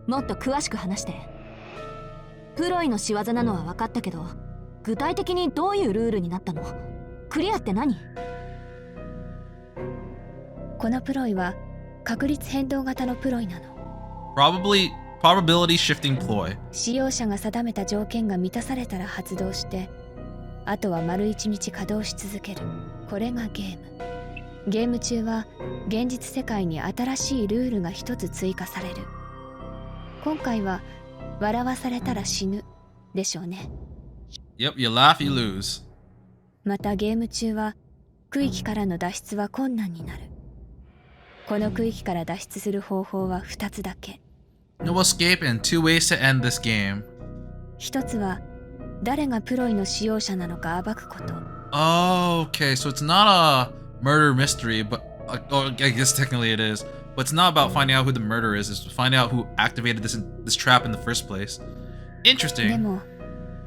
もっと詳しく話して。プロイの仕業なのは分かったけど、具体的にどういうルールになったの？クリアって何？このプロイは確率変動型のプロイなの。Probability shifting ploy. 使用者が定めた条件が満たされたら発動して、あとは丸一日稼働し続ける。これがゲーム。ゲーム中は現実世界に新しいルールが一つ追加される。今回は笑わされたら死ぬでしょうね。Yep, you laugh, you lose. またゲーム中は区域からの脱出は困難になる。この区域から脱出する方法は2つだけ。No escape and two ways to end this game. 一つは誰がプロイの使用者なのか暴くこと。Oh, okay, so it's not a murder mystery, but I guess technically it is. But it's not about finding out who the murderer is. It's finding out who activated this trap in the first place. で Interesting. も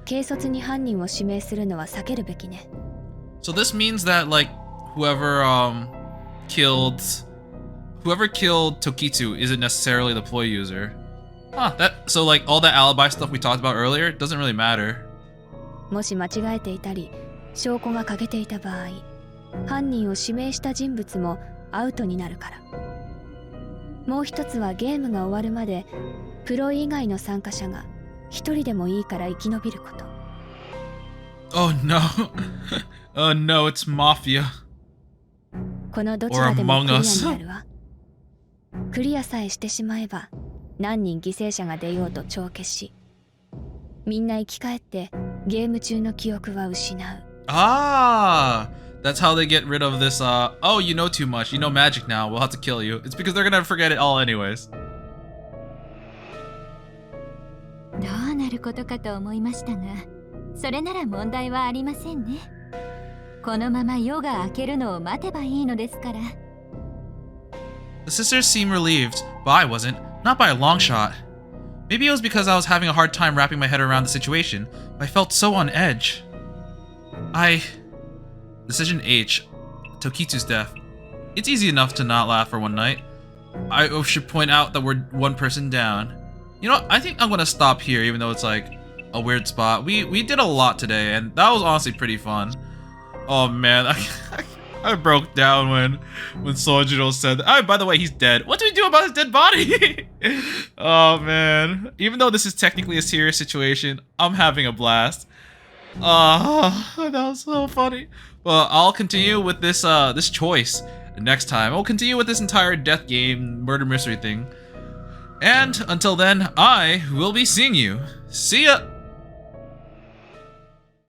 軽率に犯人を指名するのは避けるべきね。So this means that like whoever killed Tokitsu isn't necessarily the ploy user. Huh, so like all that alibi stuff we talked about earlier doesn't really matter. もし間違えていたり証拠が欠けていた場合、犯人を指名した人物もアウトになるから。もう一つはゲームが終わるまでプロ以外の参加者が一人でもいいから生き延びること。Oh no. Oh no, it's Mafia. このどちらでもクリアになるわ。クリアさえしてしまえば何人犠牲者が出ようと帳消し。みんな生き返ってゲーム中の記憶は失う。Ah, that's how they get rid of this, oh, you know too much. You know magic now. We'll have to kill you. It's because they're gonna forget it all anyways. どうなることかと思いましたが、それなら問題はありませんね。このまま夜が明けるのを待てばいいのですから。The sisters seem relieved, but I wasn't. Not by a long shot. Maybe it was because I was having a hard time wrapping my head around the situation, but I felt so on edge. Decision H. Tokitsu's death. It's easy enough to not laugh for one night. I should point out that we're one person down. You know what? I think I'm gonna stop here, even though it's like a weird spot. We did a lot today, and that was honestly pretty fun. Oh man, I broke down when Sojiro said, "Oh, by the way, he's dead. What do we do about his dead body?" Oh man. Even though this is technically a serious situation, I'm having a blast. Oh, that was so funny. Well, I'll continue with this this choice next time. I'll continue with this entire death game murder mystery thing. And until then, I will be seeing you. See ya!